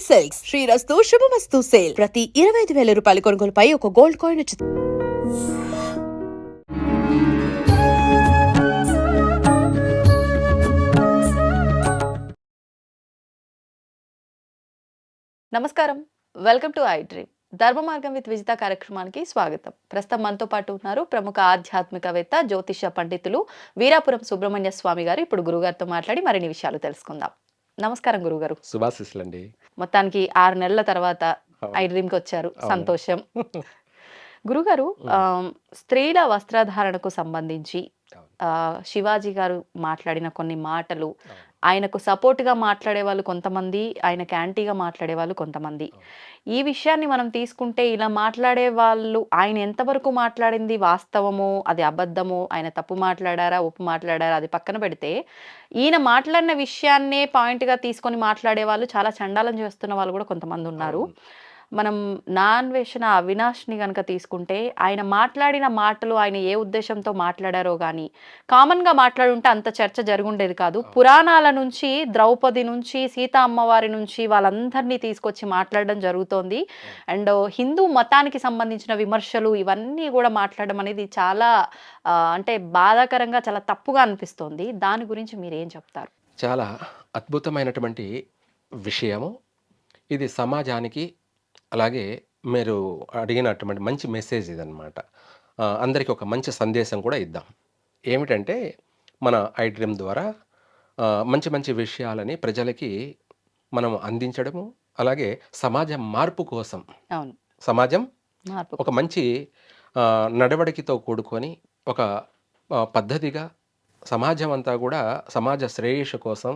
Silks శ్రీరస్తు శుభమస్తు sale ప్రతి 25,000 రూపాయల కొనుగోలుపై ఒక గోల్డ్ కాయిన్ ఉచితం. నమస్కారం, వెల్కమ్ టు ఐ డ్రీమ్. ధర్మ మార్గం విత్ విజిత కార్యక్రమానికి స్వాగతం. ప్రస్తుతం మనతో పాటు ఉన్నారు ప్రముఖ ఆధ్యాత్మికవేత్త, జ్యోతిష పండితులు వీరాపురం సుబ్రహ్మణ్య స్వామి గారు. ఇప్పుడు గురుగారితో మాట్లాడి మరిన్ని విషయాలు తెలుసుకుందాం. నమస్కారం గురుగారు. శుభాశీస్సులండి. మొత్తానికి 6 నెలల తర్వాత ఐ డ్రీమ్కి వచ్చారు, సంతోషం. గురుగారు, స్త్రీల వస్త్రధారణకు సంబంధించి శివాజీ గారు మాట్లాడిన కొన్ని మాటలు, ఆయనకు సపోర్ట్గా మాట్లాడే వాళ్ళు కొంతమంది, ఆయనకి యాంటీగా మాట్లాడే వాళ్ళు కొంతమంది. ఈ విషయాన్ని మనం తీసుకుంటే ఇలా మాట్లాడే వాళ్ళు ఆయన ఎంతవరకు మాట్లాడింది వాస్తవమో, అది అబద్ధమో, ఆయన తప్పు మాట్లాడారా, ఒప్పు మాట్లాడారా, అది పక్కన పెడితే ఈయన మాట్లాడిన విషయాన్నే పాయింట్గా తీసుకొని మాట్లాడే వాళ్ళు, చాలా చండాలం చేస్తున్న వాళ్ళు కూడా కొంతమంది ఉన్నారు. మనం నాన్వేషణ అవినాష్ని కనుక తీసుకుంటే ఆయన మాట్లాడిన మాటలు, ఆయన ఏ ఉద్దేశంతో మాట్లాడారో కానీ కామన్గా మాట్లాడుంటే అంత చర్చ జరుగుండేది కాదు. పురాణాల నుంచి, ద్రౌపది నుంచి, సీతా అమ్మవారి నుంచి వాళ్ళందరినీ తీసుకొచ్చి మాట్లాడడం జరుగుతోంది. అండ్ హిందూ మతానికి సంబంధించిన విమర్శలు ఇవన్నీ కూడా మాట్లాడడం అనేది చాలా అంటే బాధాకరంగా, చాలా తప్పుగా అనిపిస్తోంది. దాని గురించి మీరు ఏం చెప్తారు? చాలా అద్భుతమైనటువంటి విషయము ఇది. సమాజానికి, అలాగే మీరు అడిగినటువంటి మంచి మెసేజ్ ఇదనమాట. అందరికీ ఒక మంచి సందేశం కూడా ఇద్దాం. ఏమిటంటే, మన ఐ డ్రీమ్ ద్వారా మంచి మంచి విషయాలని ప్రజలకి మనం అందించడము, అలాగే సమాజం మార్పు కోసం, సమాజం ఒక మంచి నడవడికతో కూడుకొని ఒక పద్ధతిగా సమాజం అంతా కూడా సమాజ శ్రేయస్సు కోసం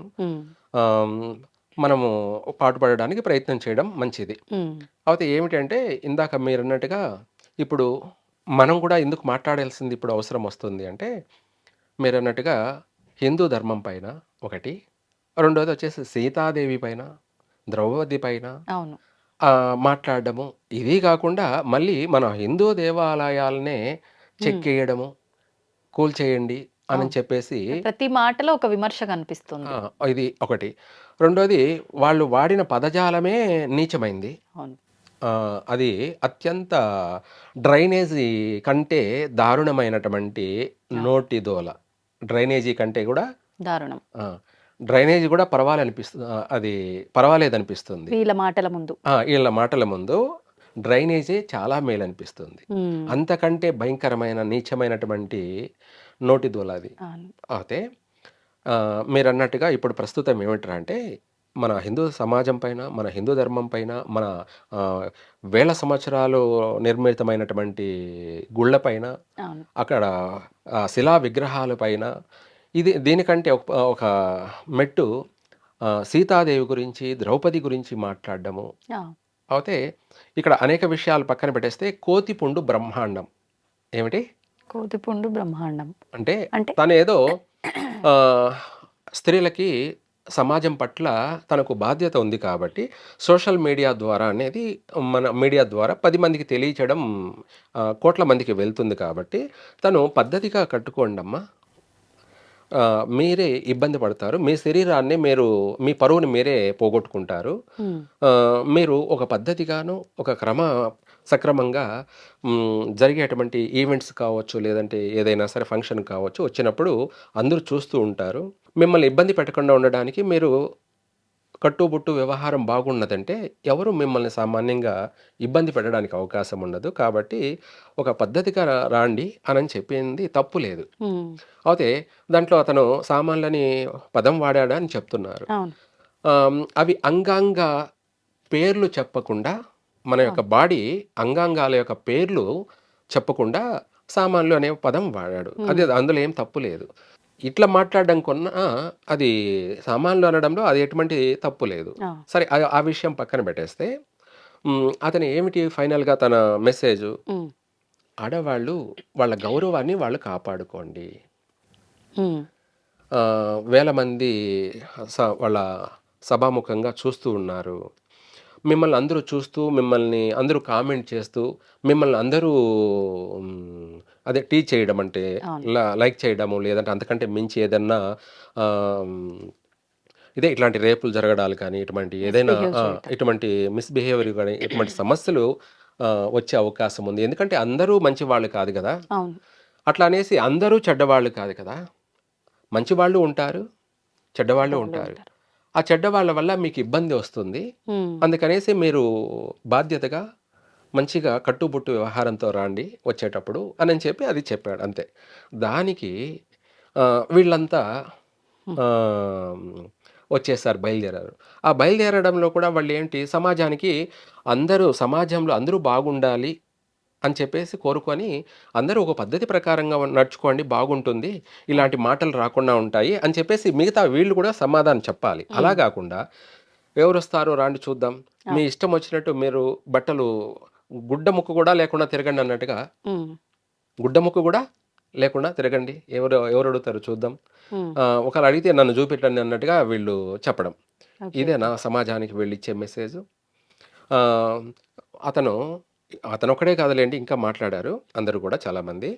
మనము పాటుపడడానికి ప్రయత్నం చేయడం మంచిది. అయితే ఏమిటంటే, ఇందాక మీరు అన్నట్టుగా ఇప్పుడు మనం కూడా ఎందుకు మాట్లాడాల్సింది ఇప్పుడు అవసరం వస్తుంది అంటే, మీరు అన్నట్టుగా హిందూ ధర్మం పైన ఒకటి, రెండోది వచ్చేసి సీతాదేవి పైన, ద్రౌపది పైన మాట్లాడడము. ఇది కాకుండా మళ్ళీ మన హిందూ దేవాలయాలనే చెక్కేయడము, కూల్చేయండి అని చెప్పేసి ప్రతి మాటలో ఒక విమర్శ కనిపిస్తుంది. ఇది ఒకటి. రెండోది, వాళ్ళు వాడిన పదజాలమే నీచమైంది. అది అత్యంత డ్రైనేజీ కంటే దారుణమైనటువంటి నోటి దోల. డ్రైనేజీ కంటే కూడా దారుణం. డ్రైనేజీ కూడా అది పర్వాలేదనిపిస్తుంది వీళ్ళ మాటల ముందు. డ్రైనేజీ చాలా మేలనిపిస్తుంది. అంతకంటే భయంకరమైన, నీచమైనటువంటి నోటి దోల అది. అయితే మీరు అన్నట్టుగా ఇప్పుడు ప్రస్తుతం ఏమిటంటే అంటే, మన హిందూ సమాజం పైన, మన హిందూ ధర్మం పైన, మన వేల సంవత్సరాలు నిర్మితమైనటువంటి గుళ్ళ పైన, అక్కడ శిలా విగ్రహాల పైన, దీనికంటే ఒక మెట్టు సీతాదేవి గురించి, ద్రౌపది గురించి మాట్లాడడము. అయితే ఇక్కడ అనేక విషయాలు పక్కన పెట్టేస్తే, కోతిపుండు బ్రహ్మాండం. ఏమిటి కోతిపుండు బ్రహ్మాండం అంటే? తను ఏదో స్త్రీలకి సమాజం పట్ల తనకు బాధ్యత ఉంది కాబట్టి సోషల్ మీడియా ద్వారా అనేది, మన మీడియా ద్వారా 10 మందికి తెలియచేయడం కోట్ల మందికి వెళ్తుంది కాబట్టి, తను పద్ధతిగా కట్టుకోండమ్మా, మీరే ఇబ్బంది పడతారు, మీ శరీరాన్ని మీరు, మీ పరువుని మీరే పోగొట్టుకుంటారు. మీరు ఒక పద్ధతిగాను, ఒక సక్రమంగా జరిగేటువంటి ఈవెంట్స్ కావచ్చు, లేదంటే ఏదైనా సరే ఫంక్షన్ కావచ్చు, వచ్చినప్పుడు అందరూ చూస్తూ ఉంటారు. మిమ్మల్ని ఇబ్బంది పెట్టకుండా ఉండడానికి మీరు కట్టుబొట్టు వ్యవహారం బాగున్నదంటే ఎవరు మిమ్మల్ని సామాన్యంగా ఇబ్బంది పెట్టడానికి అవకాశం ఉండదు. కాబట్టి ఒక పద్ధతిగా రాండి అని చెప్పింది తప్పు లేదు. అయితే దాంట్లో అతను సామాన్లని పదం వాడాడా అని చెప్తున్నారు. అవి అంగాంగ పేర్లు చెప్పకుండా, మన యొక్క బాడీ అంగాంగాల యొక్క పేర్లు చెప్పకుండా సామాన్లు అనే పదం వాడాడు. అది అందులో ఏం తప్పు లేదు. ఇట్లా మాట్లాడడం కొన్నా అది సామాన్లు అనడంలో అది ఎటువంటి తప్పు లేదు. సరే, ఆ విషయం పక్కన పెట్టేస్తే, అతను ఏమిటి ఫైనల్గా తన మెసేజ్, ఆడవాళ్ళు వాళ్ళ గౌరవాన్ని వాళ్ళు కాపాడుకోండి. వేల మంది వాళ్ళ సభాముఖంగా చూస్తూ ఉన్నారు, మిమ్మల్ని అందరూ చూస్తూ, మిమ్మల్ని అందరూ కామెంట్ చేస్తూ, మిమ్మల్ని అందరూ అదే టీచ్ చేయడం అంటే లైక్ చేయడము, లేదంటే అంతకంటే మించి ఏదన్నా ఇదే ఇట్లాంటి రేపులు జరగడాలు కానీ, ఇటువంటి ఏదైనా మిస్‌బిహేవ్ చేయటం. ఇటువంటి మిస్‌బిహేవియర్ గాని, ఇటువంటి సమస్యలు వచ్చే అవకాశం ఉంది. ఎందుకంటే అందరూ మంచివాళ్ళు కాదు గదా! అవును. అట్లా అనేసి అందరూ చెడ్డవాళ్ళు కాదు కదా! మంచివాళ్ళు ఉంటారు, చెడ్డవాళ్ళు చెడ్డవాళ్ళు ఉంటారు. ఉంటారు. ఆ చెడ్డవాళ్ళ వల్ల మీకు ఇబ్బంది వస్తుంది. హ్మ్. అందుకనేసి మీరు బాధ్యతగా మంచిగా కట్టుబొట్టు వ్యవహారంతో రాండి వచ్చేటప్పుడు అనని చెప్పి అది చెప్పాడు అంతే. దానికి వీళ్ళంతా హ్మ్. ఆహ్, వచ్చేసారు, బయలుదేరారు. ఆ బయలుదేరడంలో కూడా వాళ్ళేంటి సమాజానికి సమాజంలో అందరూ బాగుండాలి అని చెప్పేసి కోరుకొని, అందరూ ఒక పద్ధతి ప్రకారంగా నడుచుకోండి బాగుంటుంది. అవును. ఇలాంటి మాటలు రాకుండా ఉంటాయి అని చెప్పేసి మిగతా వీళ్ళు కూడా సమాధానం చెప్పాలి. అలా హ్మ్. గాకుండా ఎవరొస్తారో రాండి చూద్దాం. మీ అవును. ఇష్టం వచ్చినట్టు మీరు బట్టలు గుడ్డ ముక్క కూడా లేకుండా తిరగండి అన్నట్టుగా, హ్మ్. గుడ్డ ముక్క కూడా లేకుండా తిరగండి. ఎవరడుగుతారో చూద్దాం. హ్మ్. ఒకవేళ అడిగితే నన్ను చూపెట్టండి అన్నట్టుగా వీళ్ళు చెప్పడం. ఓకే. ఇదేనా సమాజానికి వీళ్ళిచ్చే మెసేజు? ఆహ్, అతను అతనొక్కడే కాదులెండి ఇంకా మాట్లాడారు అందరూ కూడా చాలామంది.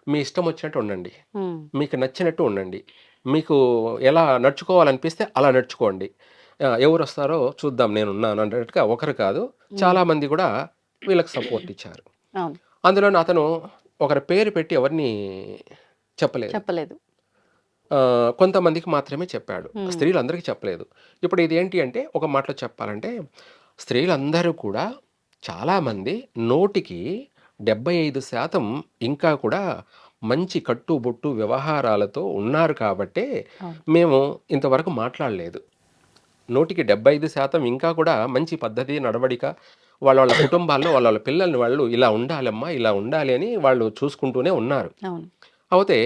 మీ ఇష్టం వచ్చినట్టు ఉండండి. హ్మ్. మీకు నచ్చినట్టు ఉండండి. మీకు ఎలా నడుచుకోవాలనిపిస్తే అలా నడుచుకోండి. ఎవరొస్తారో చూద్దాం నేనున్నాను అన్నట్టుగా ఒకరు కాదు, హ్మ్. చాలామంది కూడా వీళ్ళకి సపోర్ట్ ఇచ్చారు. అవును. అందులోను అతను ఒకరి పేరు పెట్టి ఎవరిని చెప్పలేదు. చెప్పలేదు. కొంతమందికి మాత్రమే చెప్పాడు. హ్మ్. స్త్రీలందరికీ చెప్పలేదు. ఇప్పుడు ఇదేంటి అంటే ఒక మాటలో చెప్పాలంటే స్త్రీలందరూ కూడా చాలామంది నూటికి 75% ఇంకా కూడా మంచి కట్టుబొట్టు వ్యవహారాలతో ఉన్నారు కాబట్టే అవును. మేము ఇంతవరకు మాట్లాడలేదు. నూటికి 75% ఇంకా కూడా మంచి పద్ధతి, నడవడిక వాళ్ళ కుటుంబాల్లో వాళ్ళ పిల్లల్ని వాళ్ళు ఇలా ఉండాలమ్మా, ఇలా ఉండాలి అని వాళ్ళు చూసుకుంటూనే ఉన్నారు. అవును. అవుతే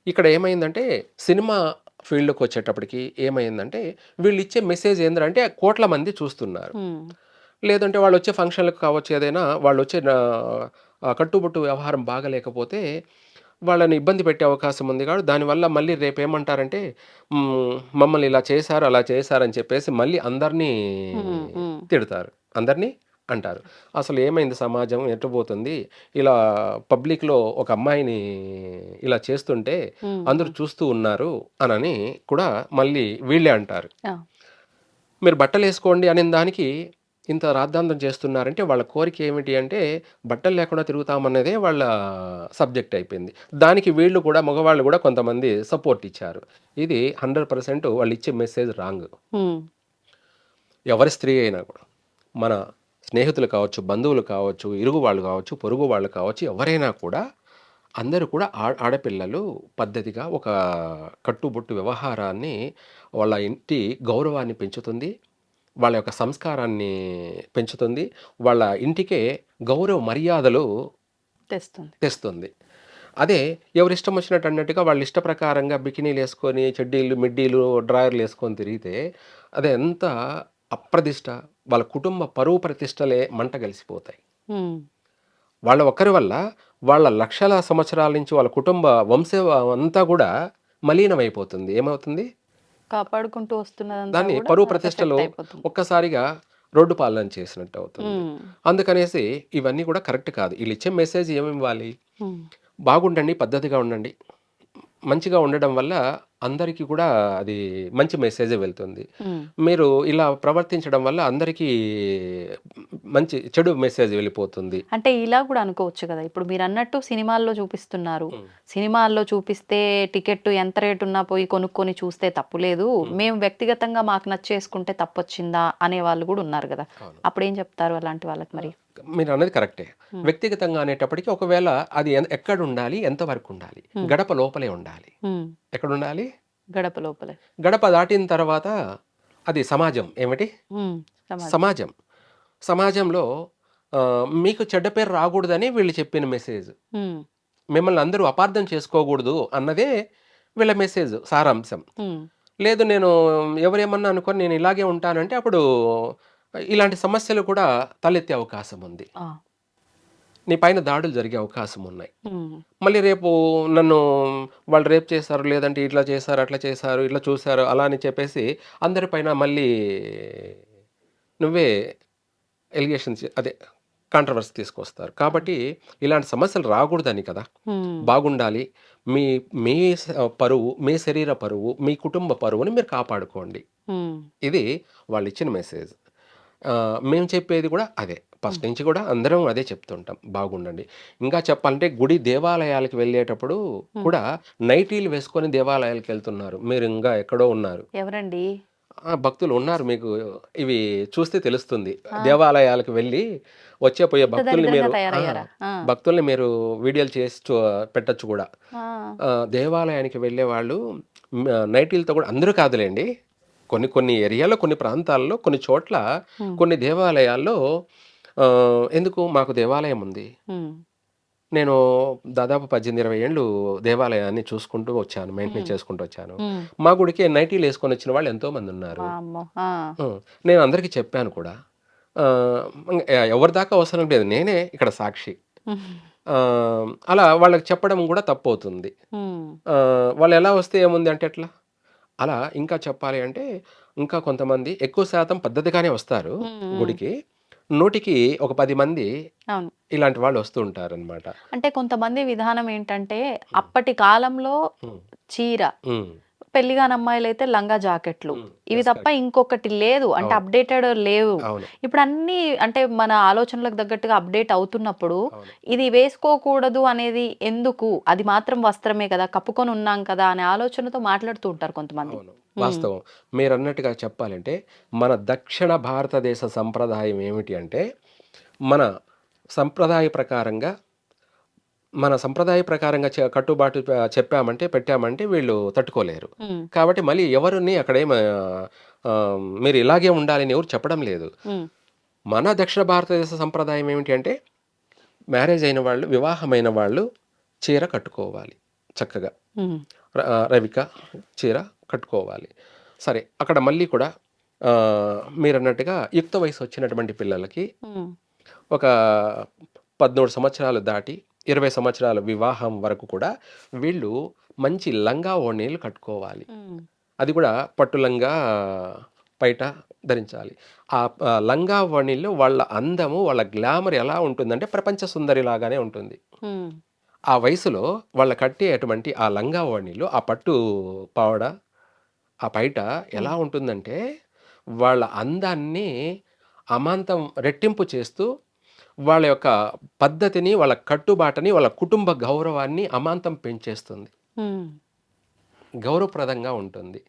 ఇక్కడ ఏమైందంటే సినిమా ఫీల్డ్‌కొచ్చేటప్పటికి ఏమైందంటే వీళ్ళిచ్చే మెసేజ్ ఏందంటే కోట్ల మంది చూస్తున్నారు. హ్మ్. లేదంటే వాళ్ళొచ్చే ఫంక్షన్‌లకు కావచ్చు ఏదైనా వాళ్ళొచ్చే కట్టుబొట్టు వ్యవహారం బాగాలేకపోతే వాళ్ళని ఇబ్బంది పెట్టే అవకాశం ఉంది కాబట్టి దానివల్ల మళ్ళీ రేపేమంటారంటే మమ్మల్ని ఇలా చేశారు, అలా చేశారు అని చెప్పేసి మళ్ళీ అందరినీ హ్మ్. హ్మ్. తిడతారు. అందరిని అంటారు. అసలు ఏమైంది సమాజం ఎటుపోతుంది? ఇలా పబ్లిక్‌లో ఒక అమ్మాయిని ఇలా చేస్తుంటే హ్మ్. అందరూ హ్మ్. చూస్తూ ఉన్నారు అనని కూడా మళ్ళీ వీళ్ళే అంటారు. ఆ! మీరు బట్టలేసుకోండి అనిన దానికి ఇంత రాద్ధాంతం చేస్తున్నారంటే వాళ్ళ కోరిక ఏమిటి అంటే బట్టలు లేకుండా తిరుగుతామన్నదే వాళ్ళ సబ్జెక్ట్ అయిపోయింది. దానికి వీళ్ళు కూడా మగవాళ్ళు కూడా కొంతమంది సపోర్ట్ ఇచ్చారు. ఇది 100% వాళ్ళు ఇచ్చే మెసేజ్ రాంగ్. హ్మ్. ఎవరి స్త్రీ అయినా కూడా మన స్నేహితులు కావచ్చు, బంధువులు కావచ్చు, ఇరుగు వాళ్ళు కావచ్చు, పొరుగు వాళ్ళు కావచ్చు, ఎవరైనా కూడా అందరూ కూడా ఆడపిల్లలు పద్ధతిగా ఒక కట్టుబొట్టు వ్యవహారాన్ని వాళ్ళ ఇంటి గౌరవాన్ని పెంచుతుంది. వాళ్ళ యొక్క సంస్కారాన్ని పెంచుతుంది. వాళ్ళ ఇంటికే గౌరవ మర్యాదలు తెస్తుంది. తెస్తుంది. అదే ఎవరిష్టం వచ్చినట్టు అన్నట్టుగా వాళ్ళ ఇష్ట ప్రకారంగా బికినీలేసుకొని, చెడ్డీలు, మిడ్డీలు, డ్రాయర్‌లేసుకొని తిరిగితే అది ఎంత అప్రదిష్ట, వాళ్ళ కుటుంబ పరువు ప్రతిష్టలే మంట కలిసిపోతాయి. హ్మ్. వాళ్ళ ఒక్కరి వల్ల వాళ్ళ లక్షల సంవత్సరాల నుంచి వాళ్ళ కుటుంబ అంతా గూడా మలీనమైపోతుంది. ఏమవుతుంది? కాపాడుకుంటూ వస్తున్నదంతా దాన్ని గూడా పరువు ప్రతిష్టలు ఎఫెక్ట్ అయిపోతుంది. ఒక్కసారిగా రోడ్డు పాలన చేసినట్టు అవుతుంది. హ్మ్. అందుకనేసి ఇవన్నీ కూడా కరెక్ట్ కాదు. ఈళ్ళిచ్చే మెసేజ్ ఏమివ్వాలి? హ్మ్. బాగుండండి, పద్ధతిగా ఉండండి. మంచిగా ఉండడం వల్ల అందరికీ కూడా అది మంచి మెసేజే వెళ్తుంది. హ్మ్. మీరు ఇలా ప్రవర్తించడం వల్ల అందరికీ మంచి చెడు మెసేజ్ వెళ్ళిపోతుంది. అంటే ఇలా గూడా అనుకోవచ్చు గదా! ఇప్పుడు మీరన్నట్టు సినిమాల్లో చూపిస్తున్నారు. హ్మ్. సినిమాల్లో చూపిస్తే టికెట్టు ఎంత రేటున్నా పోయి కొనుక్కొని చూస్తే తప్పు లేదు. హ్మ్. మేము వ్యక్తిగతంగా మాకు నచ్చేసుకుంటే తప్పొచ్చిందా అనేవాళ్ళు గూడా ఉన్నారు గదా! అవును. అప్పుడేం చెప్తారు అలాంటి వాళ్ళకి మరి? మీరన్నది కరెక్టే. హ్మ్. వ్యక్తిగతంగా అనేటప్పటికి ఒకవేళ అది ఎక్కడుండాలి? ఎంత వరకుండాలి? హ్మ్. గడప లోపలే ఉండాలి. హ్మ్. ఎక్కడుండాలి? గడప లోపలే. గడప దాటిన తర్వాత అది సమాజం. ఏమిటి? హ్మ్. సమాజం. సమాజం. సమాజంలో మీకు చెడ్డ పేరు రాగూడదని వీళ్ళు చెప్పిన మెసేజ్. హ్మ్. మిమ్మల్ని అందరూ అపార్థం చేసుకోకూడదు అన్నదే వీళ్ళ మెసేజ్ సారాంశం. హ్మ్. లేదు నేను ఎవరేమన్నా అనుకోని నేను ఇలాగే ఉంటానంటే అప్పుడు ఇలాంటి సమస్యలు కూడా తలెత్తే అవకాశం ఉంది. ఆ! నీ పైన దాడులు జరిగే అవకాశం ఉన్నాయి. హ్మ్. మళ్ళీ రేపు నన్ను వాళ్ళు రేప్ చేశారు, లేదంటే ఇట్లా చేశారు, అట్లా చేశారు, ఇట్లా చూసారు అలా అని చెప్పేసి అందరి పైన మళ్ళీ నువ్వే ఎలిగేషన్స్ అదే కాంట్రోవర్సీ తీసుకొస్తారు. కాబట్టి ఇలాంటి సమస్యలు రాకూడదని కదా! హ్మ్. బాగుండాలి. మీ మీ పరువు, మీ శరీర పరువు, మీ కుటుంబ పరువుని మీరు కాపాడుకోండి. ఉమ్, ఇది వాళ్ళు ఇచ్చిన మెసేజ్. మేము చెప్పేది కూడా అదే. ఫస్ట్ ఉమ్, నుంచి కూడా అందరం అదే చెప్తుంటాం, బాగుండండి. ఇంకా చెప్పాలంటే గుడి దేవాలయాలకు వెళ్ళేటప్పుడు ఉమ్. కూడా నైటీలు వేసుకొని దేవాలయాలకు వెళ్తున్నారు. మీరు ఇంకా ఎక్కడో ఉన్నారు. ఎవరండి? భక్తులు ఉన్నారు, మీకు ఇవి చూస్తే తెలుస్తుంది. ఆ, దేవాలయాలకు వెళ్ళి వచ్చే పోయే ఇంత భక్తుల్ని దరిద్రంగా మీరు తయారయ్యారా? ఆ, భక్తుల్ని మీరు వీడియోలు చేసి పెట్టచ్చు కూడా. ఆ, దేవాలయానికి వెళ్ళే వాళ్ళు నైటీలతో కూడా, అందరూ కాదులేండి, కొన్ని కొన్ని ఏరియాలో, కొన్ని ప్రాంతాల్లో, కొన్ని చోట్ల, ఉమ్, కొన్ని దేవాలయాల్లో ఎందుకు మాకు దేవాలయం ఉంది. ఉమ్, నేను దాదాపు 18-20 ఏళ్ళు దేవాలయాన్ని చూసుకుంటూ వచ్చాను, మెయింటైన్ ఉమ్, చేసుకుంటూ వచ్చాను. ఉమ్. మా గుడికి నైటీలు వేసుకొని వచ్చిన వాళ్ళు ఎంతోమంది ఉన్నారు. వామ్మో! ఆ, హ్మ్. నేను అందరికీ చెప్పాను కూడా. ఎవరి దాకా అవసరం లేదు, నేనే ఇక్కడ సాక్షి. ఉమ్, అలా వాళ్ళకి చెప్పడం కూడా తప్పవుతుంది. ఉమ్, వాళ్ళు ఎలా వస్తే ఏముంది అంటే ఎట్లా? అలా ఇంకా చెప్పాలి అంటే, ఇంకా కొంతమంది ఎక్కువ శాతం పద్ధతిగానే వస్తారు ఉమ్, ఉమ్. గుడికి. 100కి ఒక 10 మంది అవును. ఇలాంటి వాళ్ళు వస్తూ ఉంటారనమాట. అంటే కొంతమంది విధానం ఏంటంటే, హ్మ్. అప్పటి కాలంలో హ్మ్. చీర, హ్మ్. పెళ్లిగాని అమ్మాయిలైతే లంగా జాకెట్లు, హ్మ్. ఇవి యెస్, తప్ప కరెక్ట్. ఇంకొకటి లేదు. అంటే అవును. అప్డేటెడ్ లేవు. అవును. ఇప్పుడు అన్నీ అంటే మన ఆలోచనలకు తగ్గట్టుగా అప్డేట్ అవుతున్నప్పుడు, అవును. ఇది వేసుకోకూడదు అనేది ఎందుకు? అది మాత్రం వస్త్రమే కదా! కప్పుకొని ఉన్నాం కదా! అనే ఆలోచనతో మాట్లాడుతూ ఉంటారు కొంతమంది. అవును. హ్మ్. వాస్తవం. మీరన్నట్టుగా చెప్పాలంటే, మన దక్షిణ భారతదేశ సంప్రదాయం ఏమిటి అంటే, మన సంప్రదాయ ప్రకారంగా మన సంప్రదాయ ప్రకారంగా కట్టుబాటు చెప్పామంటే, పెట్టామంటే వీళ్ళు తట్టుకోలేరు. హ్మ్. కాబట్టి మళ్ళీ ఎవరిని అక్కడేం మీరు ఇలాగే ఉండాలని ఎవరు చెప్పడం లేదు. హ్మ్. మన దక్షిణ భారతదేశ సంప్రదాయం ఏమిటి అంటే, మ్యారేజ్ అయిన వాళ్ళు, వివాహమైన వాళ్ళు చీర కట్టుకోవాలి చక్కగా. హ్మ్. రవిక చీర కట్టుకోవాలి. సరే, అక్కడ మళ్ళీ కూడా మీరన్నట్టుగా యుక్త వయసు వచ్చినటువంటి పిల్లలకి హ్మ్. ఒక 13 సంవత్సరాలు దాటి 20 సంవత్సరాల వివాహం వరకు కూడా వీళ్ళు మంచి లంగా ఓణీలు కట్టుకోవాలి. హ్మ్. అది కూడా పట్టు లంగా పైట ధరించాలి. ఆ లంగా ఓణీల్లో వాళ్ళ అందము, వాళ్ళ గ్లామర్ ఎలా ఉంటుందంటే ప్రపంచ సుందరి లాగానే ఉంటుంది. హ్మ్. ఆ వయసులో వాళ్ళు కట్టేటువంటి ఆ లంగా ఓణీలు, ఆ పట్టు పావడ, ఆ పైట హ్మ్. ఎలా ఉంటుందంటే, వాళ్ళ అందాన్ని అమాంతం రెట్టింపు చేస్తూ, వాళ్ళ యొక్క పద్ధతిని, వాళ్ళ కట్టుబాటని, వాళ్ళ కుటుంబ గౌరవాన్ని అమాంతం పెంచేస్తుంది. హ్మ్. గౌరవప్రదంగా ఉంటుంది.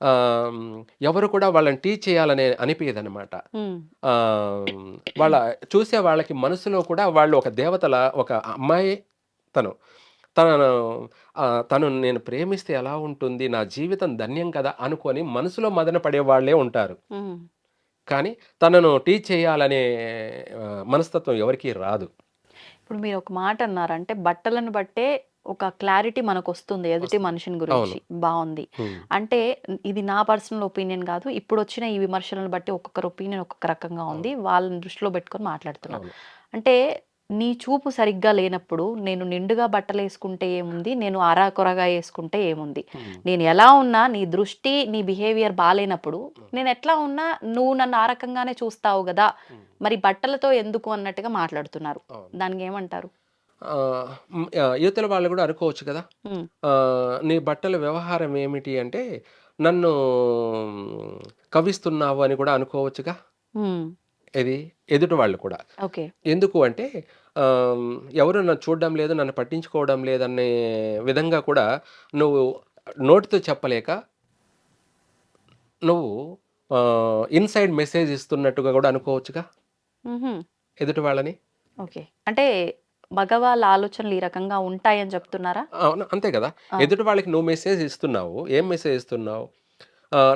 ఆహ్, ఎవరు కూడా వాళ్ళని టీచ్ చేయాలనే అనిపియదనమాట. హ్మ్. ఆహ్, వాళ్ళ చూసే వాళ్ళకి మనసులో కూడా వాళ్ళు ఒక దేవతల, ఒక అమ్మాయి తను. తనను తను నేను ప్రేమిస్తే ఎలా ఉంటుంది? నా జీవితం ధన్యం కదా! అనుకోని మనసులో మదన పడేవాళ్ళే ఉంటారు. హ్మ్. కానీ తనను టీచ్ చేయాలనే మనస్తత్వం ఎవరికీ రాదు. ఇప్పుడు మీరొక మాట అన్నారు. అంటే బట్టలను బట్టే ఒక క్లారిటీ మనకొస్తుంది ఎదుటి వస్తుంది. మనిషిని అవును. గురించి. బావుంది. హ్మ్. అంటే ఇది నా పర్సనల్ ఒపీనియన్ గాదు. ఇప్పుడొచ్చిన ఈ విమర్శలను బట్టి ఒక్కొక్కరి ఒపీనియన్ ఒక్కొక్క రకంగా ఉంది. అవును. వాళ్ళని దృష్టిలో పెట్టుకొని మాట్లాడుతున్నా. అవును. అంటే నీ చూపు సరిగ్గా లేనప్పుడు నేను నిండుగా బట్టలేసుకుంటే ఏముంది? నేను అరాకొరగా యేసుకుంటే ఏముంది? హ్మ్. నేను ఎలా ఉన్నా నీ దృష్టి, నీ బిహేవియర్ బాలేనప్పుడు హ్మ్. నేనెట్లా ఉన్నా నువ్వు నన్ను ఆ రకంగానే చూస్తావు గదా! హ్మ్. మరి బట్టలతో ఎందుకు అన్నట్టుగా మాట్లాడుతున్నారు. అవును. దానికేమంటారు? యువతల వాళ్ళు గూడా అనుకోవచ్చు కదా! హ్మ్. నీ బట్టల వ్యవహారం ఏమిటి అంటే, నన్ను కవ్విస్తున్నావు అని కూడా అనుకోవచ్చుగా! హ్మ్. ఏది? ఎదుటి వాళ్ళు కూడా. ఓకే. ఎందుకు అంటే, ఆహ్, ఎవరు నన్ను చూడడం లేదు, నన్ను పట్టించుకోవడం లేదనే విధంగా కూడా నువ్వు నోటితో చెప్పలేక, నువ్వు ఇన్‌సైడ్ మెసేజ్ ఇస్తున్నట్టుగా గూడా అనుకోవచ్చుగా హుహు. ఎదుటి వాళ్ళని. ఓకే. అంటే మగవాళ్ళ ఆలోచనలు ఈ రకంగా ఉంటాయని చెప్తున్నారా? అవును. అంతే గదా! ఆ! ఎదుటి వాళ్ళకి నువ్వు మెసేజ్ ఇస్తున్నావు. ఏం మెసేజ్ ఇస్తున్నావు?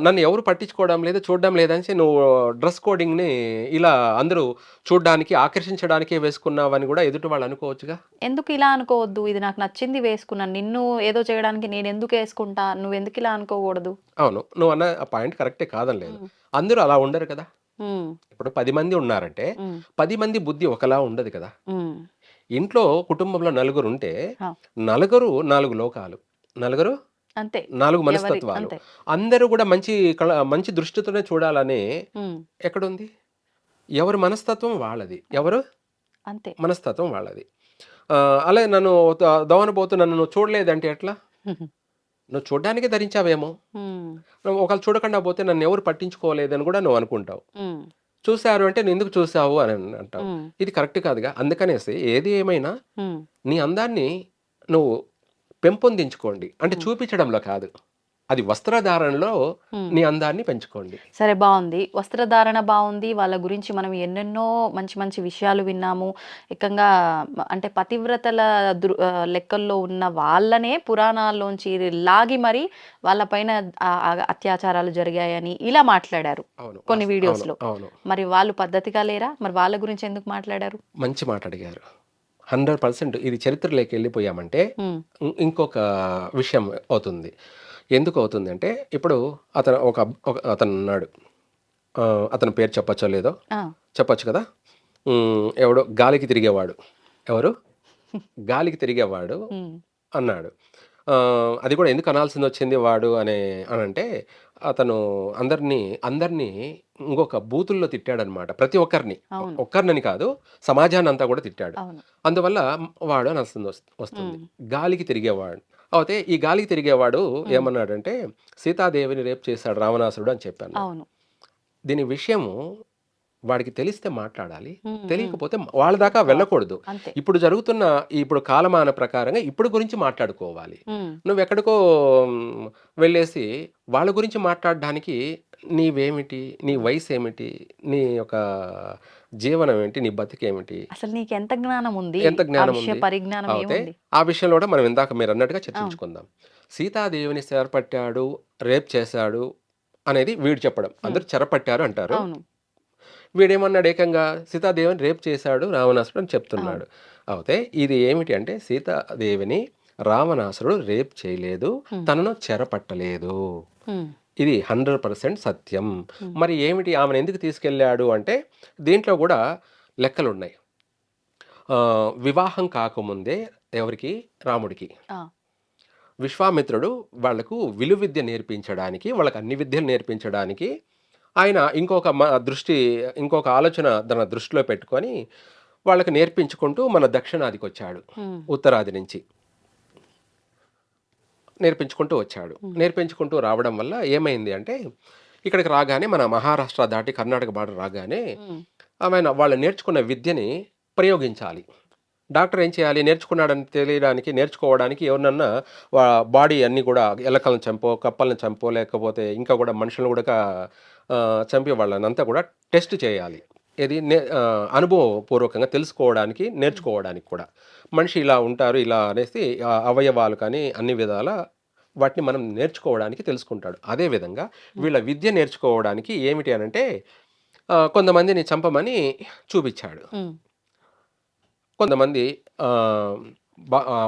నన్ను ఎవరు పట్టించుకోవడం లేదు, చూడడం లేదనేసి నువ్వు డ్రెస్ కోడింగ్‌ని ఇలా అందరూ చూడ్డానికి, ఆకర్షించడానికే వేసుకున్నావని గూడా ఎదుటి వాళ్ళు అనుకోవచ్చుగా. ఎందుకు ఇలా అనుకోవద్దు? ఇది నాకు నచ్చింది వేసుకున్నాను. నిన్ను ఏదో చేయడానికి నేనెందుకేసుకుంటా? నువ్వెందుకిలా అనుకోకూడదు? అవును. నువ్వన్న ఆ పాయింట్ కరెక్టే కాదనలేదు. హ్మ్. అందరూ అలా ఉండరు కదా! హ్మ్. ఇప్పుడు 10 మంది ఉన్నారంటే, హ్మ్. 10 మంది బుద్ధి ఒకలా ఉండదు కదా! హ్మ్. ఇంట్లో కుటుంబంలో నలుగురుంటే, ఆ! నలుగురు 4 లోకాలు. నలుగురు అంతే. 4 ఎవరి మనస్తత్వాలు. అంతే. అందరూ గూడా మంచి దృష్టితోనే చూడాలని హ్మ్. ఎక్కడుంది? ఎవరి మనస్తత్వం వాళ్ళది. ఎవరు అంతే. మనస్తత్వం వాళ్ళది. అలాగే నన్ను దోవన పోతూ నన్ను నువ్వు చూడలేదంటే ఎట్లా? నువ్వు చూడ్డానికే ధరించావేమో, ఉమ్, నువ్వు ఒకళ్ళు చూడకుండా పోతే నన్ను ఎవరు పట్టించుకోలేదని కూడా నువ్వు అనుకుంటావు. ఉమ్, చూశారు అంటే నువ్వు ఎందుకు చూసావు అని అంటావు. ఉమ్, ఇది కరెక్ట్ కాదుగా. అందుకనేసి ఏది ఏమైనా ఉమ్, నీ అందాన్ని నువ్వు పెంపొందించుకోండి. అంటే చూపించడంలో కాదు, అది వస్త్రధారణలో ఉమ్. నీ అందాన్ని పెంచుకోండి. సరే, బాగుంది. వస్త్రధారణ బాగుంది. వాళ్ళ గురించి మనం ఎన్నెన్నో మంచి మంచి విషయాలు విన్నాము. ఏకంగా అంటే పతివ్రతల లెక్కల్లో ఉన్న వాళ్ళనే పురాణాల్లోంచి లాగి మరి వాళ్ళపైన అత్యాచారాలు జరిగాయని ఇలా మాట్లాడారు అవును, కొన్ని అవును, వీడియోస్లో. అవును. మరి వాళ్ళు పద్ధతిగా లేరా? మరి వాళ్ళ గురించి ఎందుకు మాట్లాడారు? మంచి మాట అడిగారు. 100% ఇది చరిత్రలోకి వెళ్ళిపోయామంటే ఉమ్, ఇంకొక విషయం అవుతుంది. ఎందుకు అవుతుంది అంటే, ఇప్పుడు అతను ఉన్నాడు. అతని పేరు చెప్పచ్చో లేదో? ఆ, చెప్పొచ్చు కదా. ఎవడో గాలికి తిరిగేవాడు. ఎవరు? గాలికి తిరిగేవాడు ఉమ్, అన్నాడు. అది కూడా ఎందుకు అనాల్సింది వచ్చింది వాడు అనంటే, అతను అందరినీ ఇంకొక బూతుల్లో తిట్టాడనమాట. ప్రతి ఒక్కరిని, అవును, ఒక్కరినని కాదు, సమాజాన్ని అంతా కూడా తిట్టాడు. అవును. అందువల్ల వాడు అనాల్సింది వస్తుంది. ఉమ్, గాలికి తిరిగేవాడు. అయితే ఈ గాలికి తిరిగేవాడు ఉమ్, ఏమన్నాడంటే, సీతాదేవిని రేపు చేశాడు రావణాసురుడు అని చెప్పాను. అవును. దీని విషయము వాడికి తెలిస్తే మాట్లాడాలి, ఉమ్, ఉమ్, తెలియకపోతే వాళ్ళ దాకా వెళ్ళకూడదు. అంతే. ఇప్పుడు కాలమాన ప్రకారంగా ఇప్పుడు గురించి మాట్లాడుకోవాలి. ఉమ్, నువ్వెక్కడికో వెళ్ళేసి వాళ్ళ గురించి మాట్లాడడానికి నీవేమిటి, నీ వయసు ఏమిటి, నీ యొక్క జీవనం ఏంటి, నీ బతికేమిటి, అసలు నీకు ఎంత జ్ఞానం ఉంది? ఎంత ఆ జ్ఞానం విషయ ఉంది? పరిజ్ఞానం అయితే ఏముంది? ఆ విషయంలో కూడా మనం ఇందాక మీరు అన్నట్టుగా అవును, చర్చించుకుందాం. సీతాదేవిని చెరపట్టాడు, రేప్ చేశాడు అనేది వీడు చెప్పడం. ఉమ్, అందరూ చెరపట్టారు అంటారు. అవును, వీడేమన్నాడు, ఏకంగా సీతాదేవిని రేప్ చేశాడు రావణాసురుడు అని అవును. చెప్తున్నాడు. అయితే ఇది ఏమిటి అంటే, సీతాదేవిని రావణాసురుడు రేప్ చేయలేదు, ఉమ్, తనను చెరపట్టలేదు. ఉమ్, ఇది 100% సత్యం. ఉమ్, మరి ఏమిటి, ఆమెను ఎందుకు తీసుకెళ్ళాడు అంటే, దీంట్లో కూడా లెక్కలున్నాయి. వివాహం కాకముందే ఎవరికి, రాముడికి, ఆ, విశ్వామిత్రుడు వాళ్లకు విలువిద్య నేర్పించడానికి, వాళ్ళకి అన్ని విద్యలు నేర్పించడానికి ఆయన ఇంకొక ఆలోచన తన దృష్టిలో పెట్టుకొని వాళ్ళకి నేర్పించుకుంటూ మన దక్షిణాదికి వచ్చాడు. ఉమ్, ఉత్తరాది నుంచి నేర్పించుకుంటూ వచ్చాడు. ఉమ్, నేర్పించుకుంటూ రావడం వల్ల ఏమైంది అంటే, ఇక్కడికి రాగానే మన మహారాష్ట్ర దాటి కర్ణాటక బార్డర్ రాగానే ఉమ్, వాళ్ళు నేర్చుకున్న విద్యని ప్రయోగించాలి. డాక్టర్ ఏం చేయాలి, నేర్చుకున్నాడని తెలియడానికి, నేర్చుకోవడానికి ఎవరినన్నా బాడీ అన్నీ కూడా ఎలకలను చంపో, కప్పలను చంపో, లేకపోతే ఇంకా కూడా మనుషులను కూడా చంపే వాళ్ళనంతా కూడా టెస్ట్ చేయాలి. ఇది అనుభవపూర్వకంగా తెలుసుకోవడానికి, నేర్చుకోవడానికి కూడా. మనిషి ఇలా ఉంటారు ఇలా అనేసి అవయవాలు కానీ అన్ని విధాల వాటిని మనం నేర్చుకోవడానికి తెలుసుకుంటాడు. అదేవిధంగా వీళ్ళ విద్య నేర్చుకోవడానికి ఏమిటి అనంటే, కొంతమందిని చంపమని చూపించాడు. ఉమ్, కొంతమంది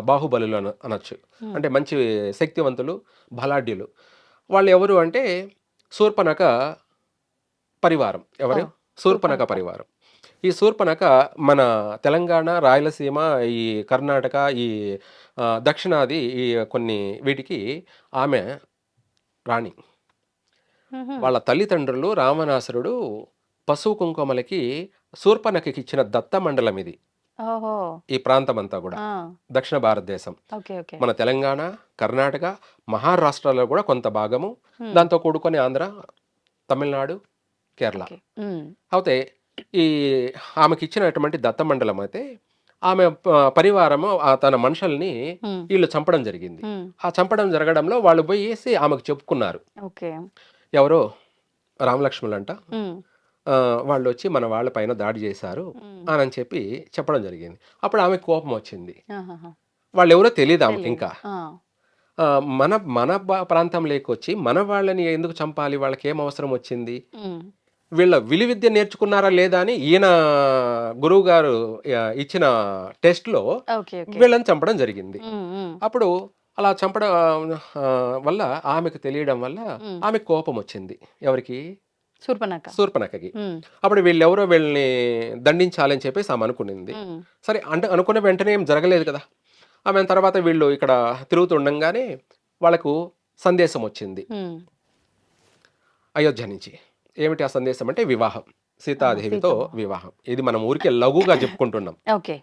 బాహుబలులు అనొచ్చు. ఉమ్, అంటే మంచి శక్తివంతులు, బలాఢ్యులు. వాళ్ళు ఎవరు అంటే, శూర్పణఖ పరివారం. ఎవరు? ఓ, శూర్పణఖ శూర్పణఖ. పరివారం. ఈ శూర్పణఖ మన తెలంగాణ, రాయలసీమ, ఈ కర్ణాటక, ఈ దక్షిణాది, ఈ కొన్ని వీటికి ఆమె రాణి. ఉహుం, వాళ్ళ తల్లిదండ్రులు రావణాసురుడు పశువు కుంకుమలకి శూర్పణఖకి ఇచ్చిన దత్తమండలం ఇది. ఓహో, ఈ ప్రాంతం అంతా కూడా ఆ, దక్షిణ భారతదేశం. Okay, okay. మన తెలంగాణ, కర్ణాటక, మహారాష్ట్రలో కూడా కొంత భాగము, ఉమ్, దాంతో కూడుకొని ఆంధ్ర, తమిళనాడు, కేరళ. ఓకే. ఉమ్, అయితే ఈ ఆమెకి ఇచ్చినటువంటి దత్తమండలం అయితే ఆమె పరివారము తన మనుషుల్ని ఉమ్, వీళ్ళు చంపడం జరిగింది. ఉమ్, ఆ చంపడం జరగడంలో వాళ్ళు పోయేసి ఆమెకు చెప్పుకున్నారు. ఓకే. ఎవరో రామలక్ష్మణులంట. ఉమ్, వాళ్ళు వచ్చి మన వాళ్ళ పైన దాడి చేశారు ఉమ్, అని చెప్పి చెప్పడం జరిగింది. అప్పుడు ఆమెకు కోపం వచ్చింది. ఆహాహా, వాళ్ళు ఎవరో తెలియదు ఆమెకి తెలీదు. ఇంకా. ఆ, మన మన ప్రాంతంలోకి వచ్చి మన వాళ్ళని ఎందుకు చంపాలి, వాళ్ళకి ఏం అవసరం వచ్చింది, ఉమ్, వీళ్ళ విలువిద్య నేర్చుకున్నారా లేదా అని ఈయన గురువు గారు ఇచ్చిన టెస్ట్లో ఓకే, ఓకే. వీళ్ళని చంపడం జరిగింది. ఉమ్, ఉమ్, అప్పుడు అలా చంపడం వల్ల ఆమెకు తెలియడం వల్ల ఉమ్, ఆమెకు కోపం వచ్చింది. ఎవరికి? శూర్పణఖ. శూర్పణఖకి. ఉమ్, అప్పుడు వీళ్ళెవరో వీళ్ళని దండించాలని చెప్పేసి ఆమె అనుకునింది. ఉమ్, సరే అంటే అనుకున్న వెంటనే ఏం జరగలేదు కదా. ఆమె తర్వాత వీళ్ళు ఇక్కడ తిరుగుతుండగానే వాళ్ళకు సందేశం వచ్చింది ఉమ్, అయోధ్య నుంచి. ఏమిటి ఆ సందేశం అంటే, వివాహం, సీతాదేవితో సీతమ్మ. వివాహం. ఇది మనం ఊరికే లఘుగా చెప్పుకుంటున్నాం. ఓకే.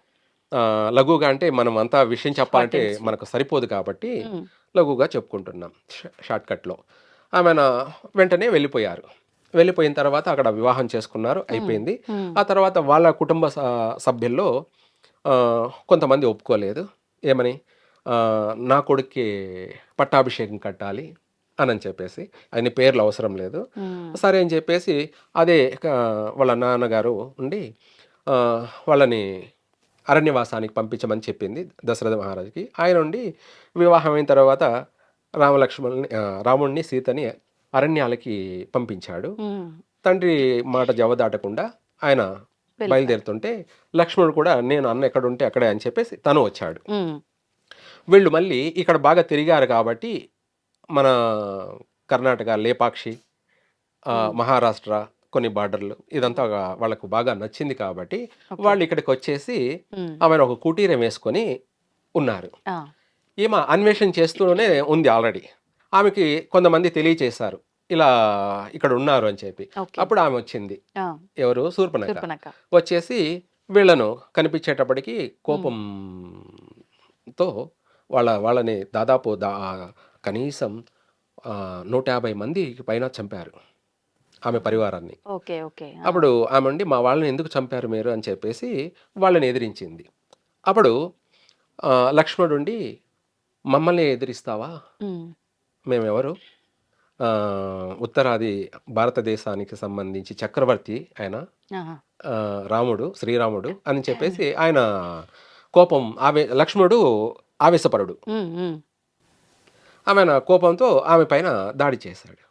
లఘుగా అంటే మనం అంతా విషయం చెప్పాలంటే Short and sweet. మనకు సరిపోదు కాబట్టి ఉమ్, లఘువుగా చెప్పుకుంటున్నాం షార్ట్కట్లో. ఆమెన వెంటనే వెళ్ళిపోయారు. వెళ్ళిపోయిన తర్వాత అక్కడ వివాహం చేసుకున్నారు, అయిపోయింది. ఆ తర్వాత వాళ్ళ కుటుంబ సభ్యుల్లో కొంతమంది ఒప్పుకోలేదు. ఏమని? నా కొడుక్కి పట్టాభిషేకం కట్టాలి అని చెప్పేసి, ఆయన పేర్లు అవసరం లేదు. సరే అని చెప్పేసి అదే వాళ్ళ నాన్నగారు ఉండి వాళ్ళని అరణ్యవాసానికి పంపించమని చెప్పింది దశరథ మహారాజుకి. ఆయన ఉండి వివాహం అయిన తర్వాత రాముడిని సీతని అరణ్యాలకి పంపించాడు. తండ్రి మాట జవదాటకుండా ఆయన బయలుదేరుతుంటే లక్ష్మణుడు కూడా నేను అన్న ఎక్కడ ఉంటే అక్కడే అని చెప్పేసి తను వచ్చాడు. వీళ్ళు మళ్ళీ ఇక్కడ బాగా తిరిగారు కాబట్టి మన కర్ణాటక, లేపాక్షి, మహారాష్ట్ర కొన్ని బార్డర్లు ఇదంతా వాళ్ళకు బాగా నచ్చింది కాబట్టి వాళ్ళు ఇక్కడికి వచ్చేసి ఆమెను ఒక కుటీరం వేసుకొని ఉన్నారు. ఈమె అన్వేషణ చేస్తూనే ఉంది ఆల్రెడీ. ఆమెకి కొంతమంది తెలియచేశారు ఇలా ఇక్కడ ఉన్నారు అని చెప్పి. అప్పుడు ఆమె వచ్చింది. ఎవరు? శూర్పణఖ. వచ్చేసి వీళ్ళను కనిపించేటప్పటికి కోపంతో వాళ్ళని దాదాపు కనీసం 150 మందికి పైన చంపారు ఆమె పరివారాన్ని. అప్పుడు ఆమె ఉండి మా వాళ్ళని ఎందుకు చంపారు మీరు అని చెప్పేసి వాళ్ళని ఎదిరించింది. అప్పుడు లక్ష్మణుడి మమ్మల్ని ఎదిరిస్తావా? మేమెవరు? ఉత్తరాది భారతదేశానికి సంబంధించి చక్రవర్తి ఆయన, రాముడు, శ్రీరాముడు అని చెప్పేసి ఆయన కోపం. లక్ష్మణుడు ఆవేశపరుడు. ఆమె కోపంతో ఆమె పైన దాడి చేశాడు.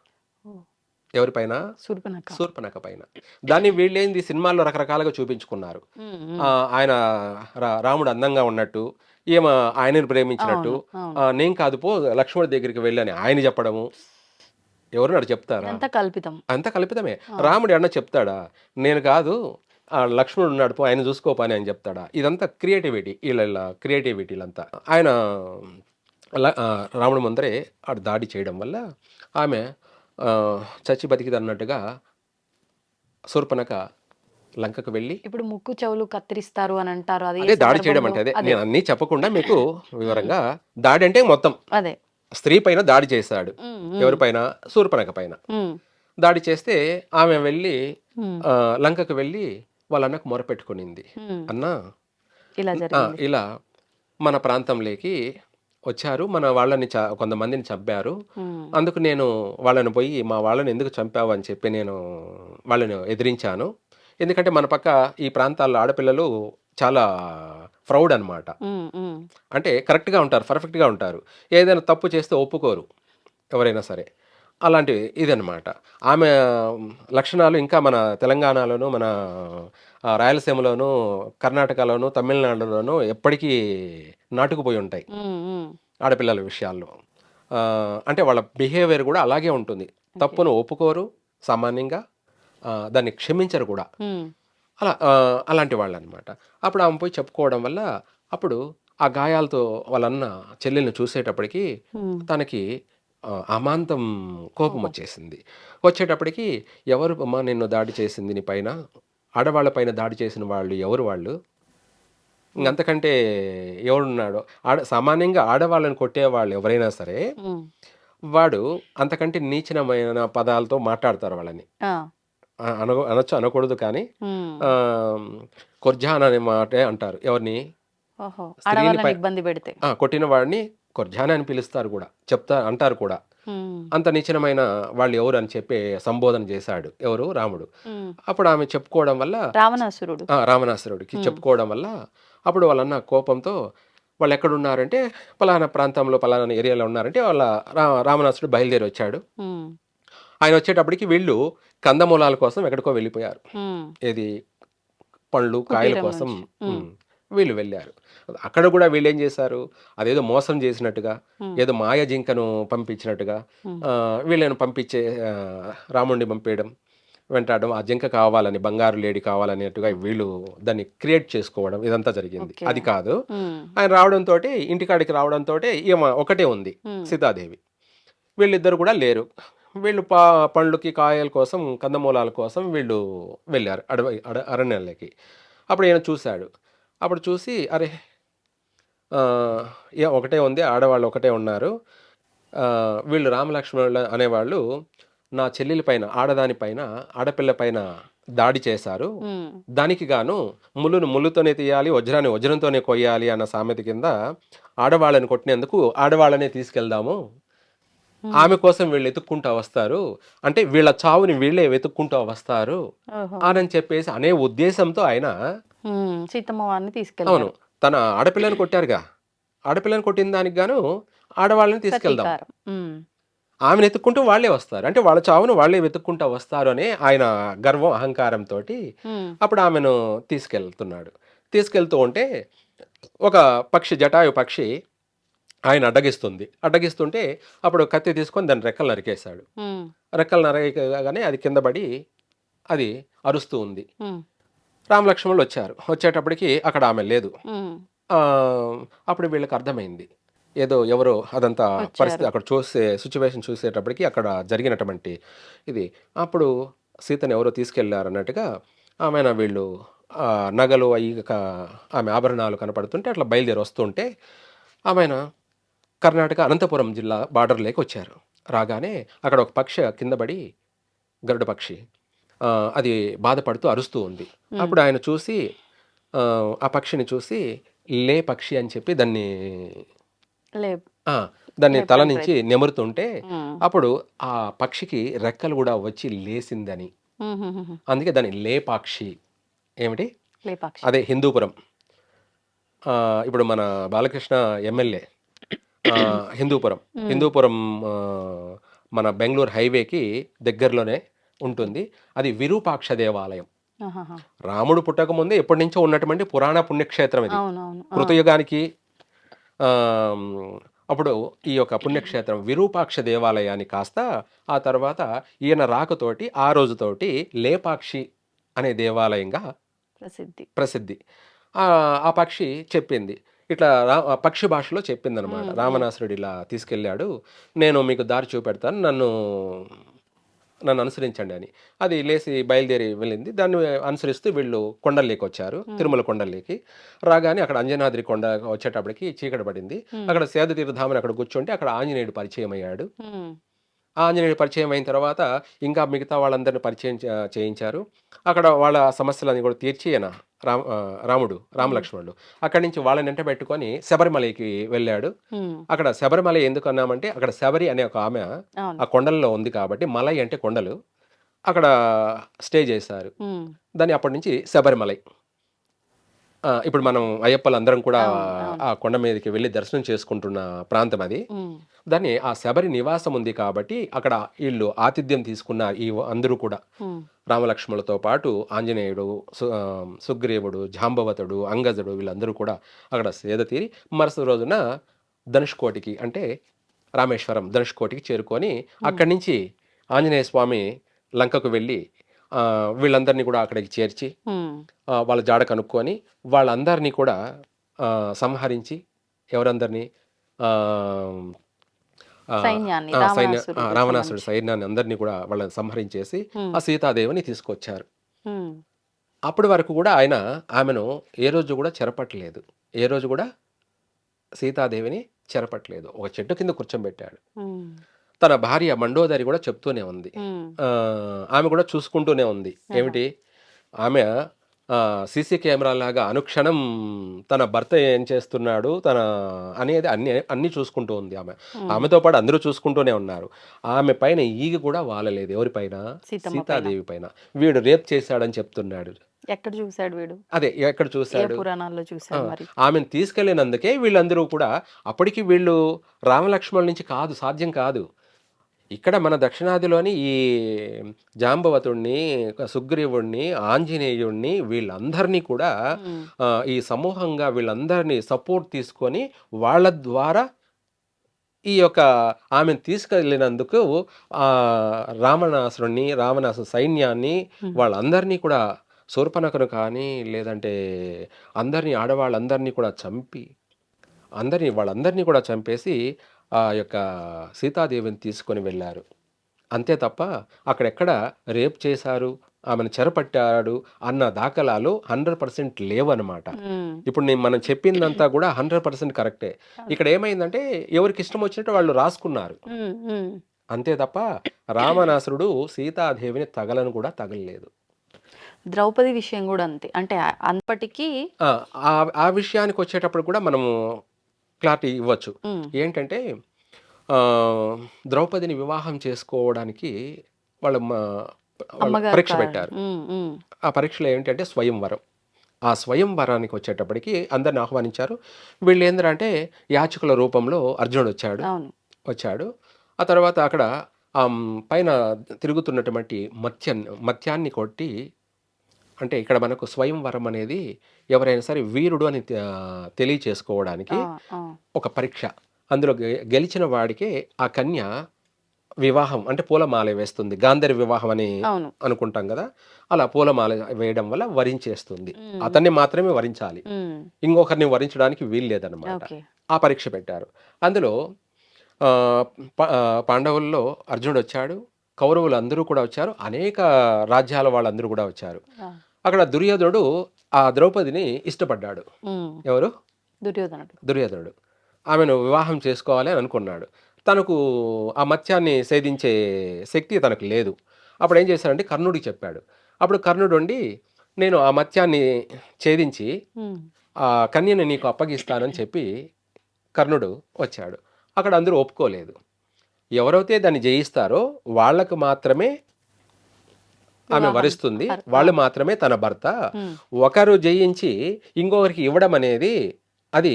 ఎవరిపైన? శూర్పణఖ పైన. దాన్ని వీళ్ళేంది సినిమాల్లో రకరకాలుగా చూపించుకున్నారు. ఆయన రాముడు అందంగా ఉన్నట్టు, ఈమె ఆయనను ప్రేమించినట్టు, నేను కాదు పో లక్ష్మణుడి దగ్గరికి వెళ్ళని ఆయన చెప్పడము. ఎవరు నాడు చెప్తారా? అంత కల్పితమే. రాముడు అన్న చెప్తాడా నేను కాదు లక్ష్మణుడు ఉన్నాడు పో ఆయన చూసుకోపని అని చెప్తాడా? ఇదంతా క్రియేటివిటీ, వీళ్ళ క్రియేటివిటీలంతా. ఆయన రాముడి ముందరే ఆడు దాడి చేయడం వల్ల ఆమె చచ్చి బతికిది అన్నట్టుగా శూర్పణఖ లంకకు వెళ్ళి, ఇప్పుడు ముక్కు చెవులు కత్తిరిస్తారు అని అంటారు, అదే దాడి చేయడం అంటే. అదే నేను అన్నీ చెప్పకుండా మీకు వివరంగా, దాడి అంటే మొత్తం అదే స్త్రీ పైన దాడి చేశాడు. ఎవరిపైన? శూర్పణఖ పైన దాడి చేస్తే ఆమె వెళ్ళి లంకకు వెళ్ళి వాళ్ళ అన్నకు మొరపెట్టుకునింది. అన్నా ఇలా మన ప్రాంతంలోకి వచ్చారు, మన వాళ్ళని కొంతమందిని చంపారు, అందుకు నేను వాళ్ళని పోయి మా వాళ్ళని ఎందుకు చంపావు అని చెప్పి నేను వాళ్ళని ఎదిరించాను. ఎందుకంటే మన పక్క ఈ ప్రాంతాల్లో ఆడపిల్లలు చాలా ప్రౌడ్ అనమాట. అంటే కరెక్ట్గా ఉంటారు, పర్ఫెక్ట్గా ఉంటారు. ఏదైనా తప్పు చేస్తే ఒప్పుకోరు ఎవరైనా సరే. అలాంటివి ఇదనమాట ఆమె లక్షణాలు. ఇంకా మన తెలంగాణలోను, మన రాయలసీమలోను, కర్ణాటకలోను, తమిళనాడులోను ఎప్పటికీ నాటుకుపోయి ఉంటాయి ఆడపిల్లల విషయాల్లో. అంటే వాళ్ళ బిహేవియర్ కూడా అలాగే ఉంటుంది. తప్పును ఒప్పుకోరు సామాన్యంగా, దాన్ని క్షమించరు కూడా. అలాంటి వాళ్ళు అనమాట. అప్పుడు ఆమె పోయి చెప్పుకోవడం వల్ల అప్పుడు ఆ గాయాలతో వాళ్ళన్న చెల్లెల్ని చూసేటప్పటికి తనకి అమాంతం కోపం వచ్చేసింది. వచ్చేటప్పటికి ఎవరు అమ్మా నిన్ను దాడి చేసింది నీ పైన? ఆడవాళ్ళ పైన దాడి చేసిన వాళ్ళు ఎవరు? వాళ్ళు ఇంకంతకంటే ఎవడున్నాడు? సామాన్యంగా ఆడవాళ్ళని కొట్టేవాళ్ళు ఎవరైనా సరే వాడు అంతకంటే నీచనమైన పదాలతో మాట్లాడతారు వాళ్ళని. అనొచ్చు అనకూడదు కానీ కొర్జాన్ అనే మాటే అంటారు ఎవరిని? ఇబ్బంది పెడితే కొట్టిన వాడిని కొర్జాన్ అని పిలుస్తారు కూడా, అంటారు కూడా. అంత నీచనమైన వాళ్ళు ఎవరు అని చెప్పి సంబోధన చేశాడు ఎవరు? రాముడు. అప్పుడు ఆమె చెప్పుకోవడం వల్ల, రావణాసురుడికి చెప్పుకోవడం వల్ల అప్పుడు వాళ్ళన్న కోపంతో వాళ్ళు ఎక్కడున్నారంటే పలానా ప్రాంతంలో పలానా ఏరియాలో ఉన్నారంటే వాళ్ళ రావణాసురుడు బయలుదేరి వచ్చాడు. ఆయన వచ్చేటప్పటికి వీళ్ళు కందమూలాల కోసం ఎక్కడికో వెళ్ళిపోయారు. ఏది? పండ్లు కాయల కోసం వీళ్ళు వెళ్ళారు. అక్కడ కూడా వీళ్ళు ఏం చేశారు? అదేదో మోసం చేసినట్టుగా, ఏదో మాయ జింకను పంపించినట్టుగా వీళ్ళని పంపించే రాముడిని పంపేయడం, వెంటాడడం, ఆ జింక కావాలని, బంగారు లేడీ కావాలనేట్టుగా వీళ్ళు దాన్ని క్రియేట్ చేసుకోవడం, ఇదంతా జరిగింది. అది కాదు, ఆయన రావడంతో, ఇంటికాడికి రావడంతో ఈమె ఒకటే ఉంది, సీతాదేవి. వీళ్ళిద్దరు కూడా లేరు. వీళ్ళు పండ్లకి కాయల కోసం, కందమూలాల కోసం వీళ్ళు వెళ్ళారు అరణ్యాలకి. అప్పుడు ఈయన చూశాడు. అప్పుడు చూసి అరే ఒకటే ఉంది, ఆడవాళ్ళు ఒకటే ఉన్నారు, వీళ్ళు రామలక్ష్మణులు అనేవాళ్ళు నా చెల్లెలి పైన, ఆడదాని పైన, ఆడపిల్ల పైన దాడి చేశారు. ఉమ్, దానికి గాను ముళ్ళును ముళ్ళుతోనే తీయాలి, వజ్రాన్ని వజ్రంతోనే కొయ్యాలి అన్న సామెత కింద ఆడవాళ్ళని కొట్టినందుకు ఆడవాళ్ళనే తీసుకెళ్దాము. ఉమ్, ఆమె కోసం వీళ్ళు వెతుక్కుంటూ వస్తారు. అంటే వీళ్ళ చావుని వీళ్ళే వెతుక్కుంటూ వస్తారు ఓహో, అని చెప్పేసి అనే ఉద్దేశంతో ఆయన సీతమ్మ వారిని అవును. తీసుకెళ్లారు. తన ఆడపిల్లని కొట్టారుగా. ఆడపిల్లని కొట్టిన దానికి గాను ఆడవాళ్ళని తీసుకెళ్దాం. ప్రతీకారం. ఆమెను ఎతుక్కుంటూ వాళ్ళే వస్తారు. అంటే వాళ్ళ చావును వాళ్ళే వెతుక్కుంటూ వస్తారు అని ఆయన గర్వం, అహంకారంతోటి ఉమ్, అప్పుడు ఆమెను తీసుకెళ్తున్నాడు. తీసుకెళ్తూ ఉంటే ఒక పక్షి, జటాయు పక్షి ఆయన అడ్డగిస్తుంది. అడ్డగిస్తుంటే అప్పుడు కత్తి తీసుకొని దాని రెక్కలు నరికేశాడు. ఉమ్, రెక్కలు నరకగానే అది కింద పడి అది అరుస్తూ ఉంది. ఉమ్, రామలక్ష్మణులు వచ్చారు. వచ్చేటప్పటికి అక్కడ ఆమె లేదు. ఉమ్, అప్పుడు వీళ్ళకి అర్థమైంది. ఏదో ఎవరో అదంతా పరిస్థితి వచ్చారు. అక్కడ చూసే సిచ్యువేషన్ చూసేటప్పటికి అక్కడ జరిగినటువంటి ఇది. అప్పుడు సీతని ఎవరో తీసుకెళ్లారన్నట్టుగా ఆమెన వీళ్ళు నగలు అయి ఆమె ఆభరణాలు కనపడుతుంటే అట్లా బయలుదేరి వస్తుంటే ఆమెన కర్ణాటక అనంతపురం జిల్లా బార్డర్లోకి వచ్చారు. రాగానే అక్కడ ఒక పక్షి కింద పడి, గరుడ పక్షి అది బాధపడుతూ అరుస్తూ ఉంది. ఉమ్, అప్పుడు ఆయన చూసి ఆ పక్షిని చూసి లే పక్షి అని చెప్పి దాన్ని లేపు ఆ! దాన్ని తల లేపడానికి నుంచి నిమురుతుంటే ఉమ్, అప్పుడు ఆ పక్షికి రెక్కలు కూడా వచ్చి లేసిందని. ఉమ్, ఉమ్, ఉమ్, అందుకే దాన్ని లేపాక్షి. ఏమిటి? లేపాక్షి. అదే హిందూపురం. ఇప్పుడు మన బాలకృష్ణ ఎమ్మెల్యే హిందూపురం. ఉమ్, హిందూపురం మన బెంగుళూరు హైవేకి దగ్గరలోనే ఉంటుంది. అది విరూపాక్ష దేవాలయం. ఆహాహా. రాముడు పుట్టకముందే ఎప్పటినుంచో ఉన్నటువంటి పురాణ పుణ్యక్షేత్రం ఇది. అవునవును. కృతయుగానికి ఆమ్, అప్పుడు ఈ యొక్క పుణ్యక్షేత్రం విరూపాక్ష దేవాలయాన్ని కాస్త ఆ తర్వాత ఈయన రాకతోటి ఆ రోజుతోటి లేపాక్షి అనే దేవాలయంగా ప్రసిద్ధి. ప్రసిద్ధి. ఆ పక్షి చెప్పింది. ఇట్లా ఆ పక్షి భాషలో చెప్పిందనమాట. ఉమ్, ఉమ్, రామనాసురుడు ఇలా తీసుకెళ్ళాడు. నేను మీకు దారి చూపెడతాను. నన్ను నన్ను అనుసరించండి అని. అది లేసి బయలుదేరి వెళ్ళింది. దాన్ని అనుసరిస్తూ వీళ్ళు కొండల్లోకి వచ్చారు. ఉమ్, తిరుమల కొండల్లోకి రాగానే అక్కడ అంజనాద్రి కొండ వచ్చేటప్పటికి చీకటి పడింది. ఉమ్, అక్కడ సేదతీర్థామని అక్కడ కూర్చుంటే అక్కడ ఆంజనేయుడు పరిచయం అయ్యాడు. ఉమ్, ఆ ఆంజనేయుడు పరిచయం అయిన తర్వాత ఇంకా మిగతా వాళ్ళందరిని పరిచయం చేయించారు. అక్కడ వాళ్ళ సమస్యలన్నీ కూడా తీర్చి ఈయన రాముడు, ఉమ్, రామలక్ష్మణుడు అక్కడి నుంచి వాళ్ళని వెంట పెట్టుకొని శబరిమలకి వెళ్ళాడు. ఉమ్, అక్కడ శబరిమల ఎందుకు అన్నామంటే అక్కడ శబరి అనే ఒక ఆమె అవును. ఆ కొండల్లో ఉంది కాబట్టి, మలై అంటే కొండలు, అక్కడ స్టే చేశారు. ఉమ్, దాన్ని అప్పటి నుంచి శబరిమలై. ఇప్పుడు మనం అయ్యప్పలు అందరం కూడా అవును. అవును. ఆ కొండ మీదకి వెళ్ళి దర్శనం చేసుకుంటున్న ప్రాంతం అది. ఉమ్, దాన్ని ఆ శబరి నివాసం ఉంది కాబట్టి అక్కడ వీళ్ళు ఆతిథ్యం తీసుకున్న ఈ అందరూ కూడా ఉమ్, రామలక్ష్మణులతో పాటు ఆంజనేయుడు, సుగ్రీవుడు, జాంబవతుడు, అంగజుడు వీళ్ళందరూ కూడా అక్కడ సేద తీరి మరుసటి రోజున ధనుష్కోటికి అంటే రామేశ్వరం ధనుష్కోటికి చేరుకొని ఉమ్, అక్కడి నుంచి ఆంజనేయ స్వామి లంకకు వెళ్ళి వీళ్ళందరినీ కూడా అక్కడికి చేర్చి ఉమ్, వాళ్ళ జాడ కనుక్కొని వాళ్ళందరినీ కూడా సంహరించి ఎవరందరినీ ఆ, ఆ, సైన్యాన్ని రావణాసురుడి రావణాసురుడికి సైన్యాన్ని అందరినీ కూడా వాళ్ళని సంహరించేసి ఉమ్, ఆ సీతాదేవిని తీసుకొచ్చారు. ఉమ్, అప్పటి వరకు కూడా ఆయన ఆమెను ఏ రోజు కూడా చెరపట్లేదు. ఏ రోజు కూడా సీతాదేవిని చెరపట్లేదు. ఒక చెట్టు కింద కూర్చోబెట్టాడు. ఉమ్, తన భార్య మండోదరి కూడా చెప్తూనే ఉంది. ఉమ్, ఆమె కూడా చూసుకుంటూనే ఉంది. ఆహా. ఏమిటి? ఆమె సీసీ కెమెరా లాగా అనుక్షణం తన భర్త ఏం చేస్తున్నాడు అనేది అన్నీ చూసుకుంటూ ఉంది ఆమె. ఉమ్, ఆమెతో పాటు అందరూ చూసుకుంటూనే ఉన్నారు. ఆమె పైన ఈగ కూడా వాలలేదు. ఎవరిపైన? సీతమ్మ పైన. సీతాదేవి పైన. వీడు రేప్ చేశాడని చెప్తున్నాడు. ఎక్కడ చూశాడు వీడు? అదే ఎక్కడ ఏ చూశాడు? పురాణాల్లో ఆ, చూశాడు మరి? ఆమెను తీసుకెళ్ళినందుకే వీళ్ళందరూ కూడా అప్పటికి వీళ్ళు రామలక్ష్మణుల నుంచి కాదు, సాధ్యం కాదు. ఇక్కడ మన దక్షిణాదిలోని ఈ జాంబవతుడిని, సుగ్రీవుడిని, ఆంజనేయుడిని వీళ్ళందరినీ కూడా ఉమ్, ఈ సమూహంగా వీళ్ళందరినీ సపోర్ట్ తీసుకొని వాళ్ళ ద్వారా ఈ యొక్క ఆమెను తీసుకెళ్ళినందుకు రావణాసుర సైన్యాన్ని ఉమ్, వాళ్ళందరినీ కూడా శూర్పణఖను కానీ లేదంటే అందరినీ ఆడవాళ్ళందరినీ కూడా చంపి వాళ్ళందరినీ కూడా చంపేసి ఆ యొక్క సీతాదేవిని తీసుకొని వెళ్ళారు. అంతే తప్ప అక్కడెక్కడ రేప్ చేశారు ఆమెను చెరపట్టాడు అన్న దాఖలాలు 100% లేవన్నమాట. ఉమ్, ఇప్పుడు మనం చెప్పిందంతా కూడా 100% కరెక్టే. ఇక్కడ ఏమైందంటే ఎవరికి ఇష్టం వచ్చినట్టు వాళ్ళు రాసుకున్నారు. ఉమ్, ఉమ్. అంతే తప్ప రావణాసురుడు సీతాదేవిని తగలను కూడా తగలలేదు. ద్రౌపది విషయం కూడా అంతే. అంటే అప్పటికి ఆ ఆ ఆ విషయానికి వచ్చేటప్పుడు కూడా మనము క్లారిటీ ఇవ్వచ్చు. ఉమ్, ఏంటంటే ఆ, ద్రౌపదిని వివాహం చేసుకోవడానికి వాళ్ళ అమ్మగారు పరీక్ష పెట్టారు. ఉమ్, ఉమ్, ఆ పరీక్షలో ఏంటంటే స్వయంవరం. ఆ స్వయంవరానికి వచ్చేటప్పటికి అందరిని ఆహ్వానించారు. వీళ్ళు ఏంటంటే యాచకుల రూపంలో అర్జునుడు అవును. వచ్చాడు. ఆ తర్వాత అక్కడ పైన తిరుగుతున్నటువంటి మత్యాన్ని కొట్టి, అంటే ఇక్కడ మనకు స్వయంవరం అనేది ఎవరైనా సరే వీరుడు అని తెలియచేసుకోవడానికి ఆ, ఆ, ఒక పరీక్ష. అందులో గెలిచిన వాడికే ఆ కన్య వివాహం అంటే పూలమాల వేస్తుంది. గాంధర్వ వివాహం అని అవును. అనుకుంటాం కదా, అలా పూలమాల వేయడం వల్ల వరించేస్తుంది. ఉమ్, అతన్ని మాత్రమే వరించాలి, ఉమ్, ఇంకొకరిని వరించడానికి వీలు లేదన్నమాట. ఓకే. ఆ పరీక్ష పెట్టారు. అందులో ఆ, పాండవుల్లో అర్జునుడు వచ్చాడు, కౌరవులు అందరూ కూడా వచ్చారు, అనేక రాజ్యాల వాళ్ళందరూ కూడా వచ్చారు. ఆ, అక్కడ దుర్యోధనుడు ఆ ద్రౌపదిని ఇష్టపడ్డాడు. ఉమ్, ఎవరు? దుర్యోధనుడు. దుర్యోధనుడు ఆమెను వివాహం చేసుకోవాలి అని అనుకున్నాడు. తనకు ఆ మత్స్యాన్ని సేధించే శక్తి తనకు లేదు. అప్పుడు ఏం చేశాడంటే కర్ణుడికి చెప్పాడు. అప్పుడు కర్ణుడు ఉండి, నేను ఆ మత్స్యాన్ని ఛేదించి ఉమ్, ఆ కన్యని నీకు అప్పగిస్తానని చెప్పి కర్ణుడు వచ్చాడు. అక్కడ అందరూ ఒప్పుకోలేదు. ఎవరైతే దాన్ని జయిస్తారో వాళ్ళకు మాత్రమే ఆమె వివాహం. వరిస్తుంది, భర్త. వాళ్ళు మాత్రమే తన భర్త. ఉమ్, ఒకరు జయించి ఇంకొకరికి ఇవ్వడం అనేది అది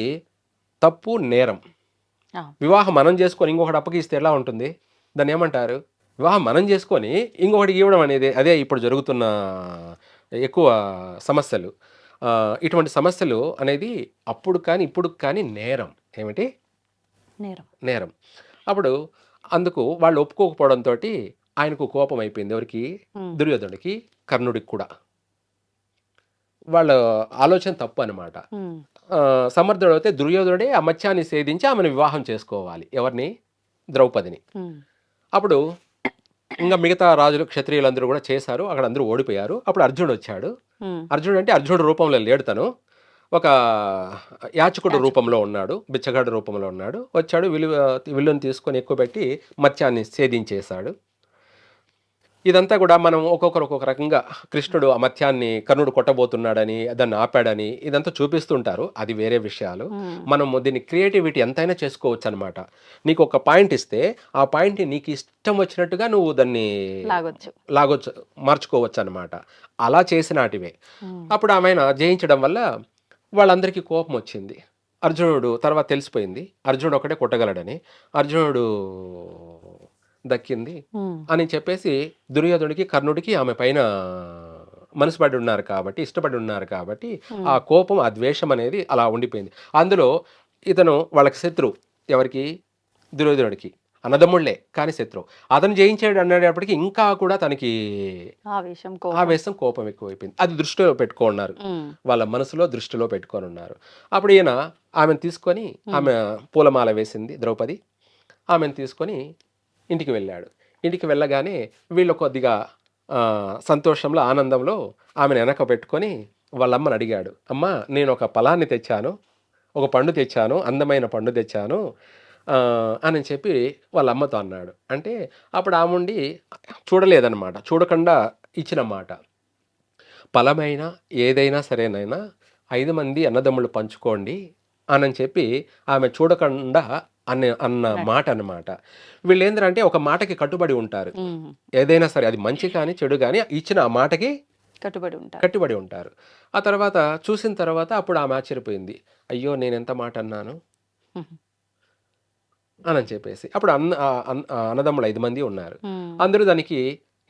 తప్పు, నేరం. ఆ, వివాహం మనం చేసుకొని ఇంకొకటి అప్పగిస్తే ఎలా ఉంటుంది? దాన్ని ఏమంటారు? వివాహం మనం చేసుకొని ఇంకొకటికి ఇవ్వడం అనేది అదే ఇప్పుడు జరుగుతున్న ఎక్కువ సమస్యలు. ఇటువంటి సమస్యలు అనేది అప్పుడు కానీ ఇప్పుడు కానీ నేరం. ఏమిటి? నేరం. నేరం. అప్పుడు అందుకు వాళ్ళు ఒప్పుకోకపోవడంతో ఆయనకు కోపం అయిపోయింది. ఎవరికి? ఉమ్, దుర్యోధనుడికి, కర్ణుడికి కూడా. వాళ్ళ ఆలోచన తప్పు అనమాట. ఉమ్, సమర్థుడు అయితే దుర్యోధనుడే ఆ మత్స్యాన్ని సేధించి ఆమెను వివాహం చేసుకోవాలి. ఎవరిని? ద్రౌపదిని. ఉమ్, అప్పుడు ఇంకా మిగతా రాజులు క్షత్రియులందరూ కూడా చేశారు. అక్కడ అందరూ ఓడిపోయారు. అప్పుడు అర్జునుడు వచ్చాడు. ఉమ్, అర్జునుడు అంటే అర్జునుడు రూపంలో లేడు, తను ఒక యాచకుడు రూపంలో ఉన్నాడు, బిచ్చగాడు రూపంలో ఉన్నాడు. వచ్చాడు, విల్లును తీసుకొని ఎక్కువబెట్టి మత్స్యాన్ని ఛేదించేశాడు. ఇదంతా కూడా మనం ఒక్కొక్కరు ఒక్కొక్క రకంగా కృష్ణుడు ఆ మత్స్యాన్ని కర్ణుడు కొట్టబోతున్నాడని దాన్ని ఆపాడని ఇదంతా చూపిస్తుంటారు. అది వేరే విషయాలు. ఉమ్, మనము దీన్ని క్రియేటివిటీ ఎంతైనా చేసుకోవచ్చు అనమాట. నీకు ఒక పాయింట్ ఇస్తే ఆ పాయింట్ని నీకు ఇష్టం వచ్చినట్టుగా నువ్వు దాన్ని లాగొచ్చు. మార్చుకోవచ్చు అనమాట. అలా చేసినాటివే. ఉమ్, అప్పుడు ఆమె జయించడం వల్ల వాళ్ళందరికీ కోపం వచ్చింది. అర్జునుడు తర్వాత తెలిసిపోయింది అర్జునుడు ఒకటే కొట్టగలడని. అర్జునుడు దక్కింది ఉమ్, అని చెప్పేసి దుర్యోధనుడికి, కర్ణుడికి ఆమె పైన మనసు పడి ఉన్నారు కాబట్టి, ఇష్టపడి ఉన్నారు కాబట్టి ఉమ్, ఆ కోపం, ఆ ద్వేషం అనేది అలా ఉండిపోయింది. అందులో ఇతను వాళ్ళకి శత్రువు. ఎవరికి? దుర్యోధనుడికి. అన్నదమ్ముళ్లే కానీ శత్రువు. అతను జయించాడు అనేటప్పటికి ఇంకా కూడా తనకి ఆవేశం, కోపం ఎక్కువైపోయింది. అది దృష్టిలో పెట్టుకున్నారు, ఉమ్, వాళ్ళ మనసులో దృష్టిలో పెట్టుకొని ఉన్నారు. అప్పుడు ఈయన ఆమెను తీసుకొని, ఆమె పూలమాల వేసింది ద్రౌపది, ఆమెను తీసుకొని ఇంటికి వెళ్ళాడు. ఇంటికి వెళ్ళగానే వీళ్ళు కొద్దిగా సంతోషంలో, ఆనందంలో ఆమెను వెనక పెట్టుకొని వాళ్ళమ్మని అడిగాడు. అమ్మ, నేను ఒక ఫలాన్ని తెచ్చాను, ఒక పండు తెచ్చాను, అందమైన పండు తెచ్చాను అని చెప్పి వాళ్ళ అమ్మతో అన్నాడు. అంటే అప్పుడు ఆముండి చూడలేదన్నమాట, చూడకుండా ఇచ్చిన మాట. ఫలమైనా ఏదైనా సరేనైనా 5 మంది అన్నదమ్ములు పంచుకోండి అని చెప్పి ఆమె చూడకుండా అన్న మాట అన్నమాట. వీళ్ళు ఏంటంటే ఒక మాటకి కట్టుబడి ఉంటారు. ఏదైనా సరే అది మంచి కానీ చెడు కానీ ఇచ్చిన ఆ మాటకి కట్టుబడి ఉంటారు. ఆ తర్వాత చూసిన తర్వాత అప్పుడు ఆమె ఆశ్చర్యపోయింది. అయ్యో, నేను ఎంత మాట అన్నాను అని చెప్పేసి. అప్పుడు అన్నదమ్ములు 5 మంది ఉన్నారు. అందరూ దానికి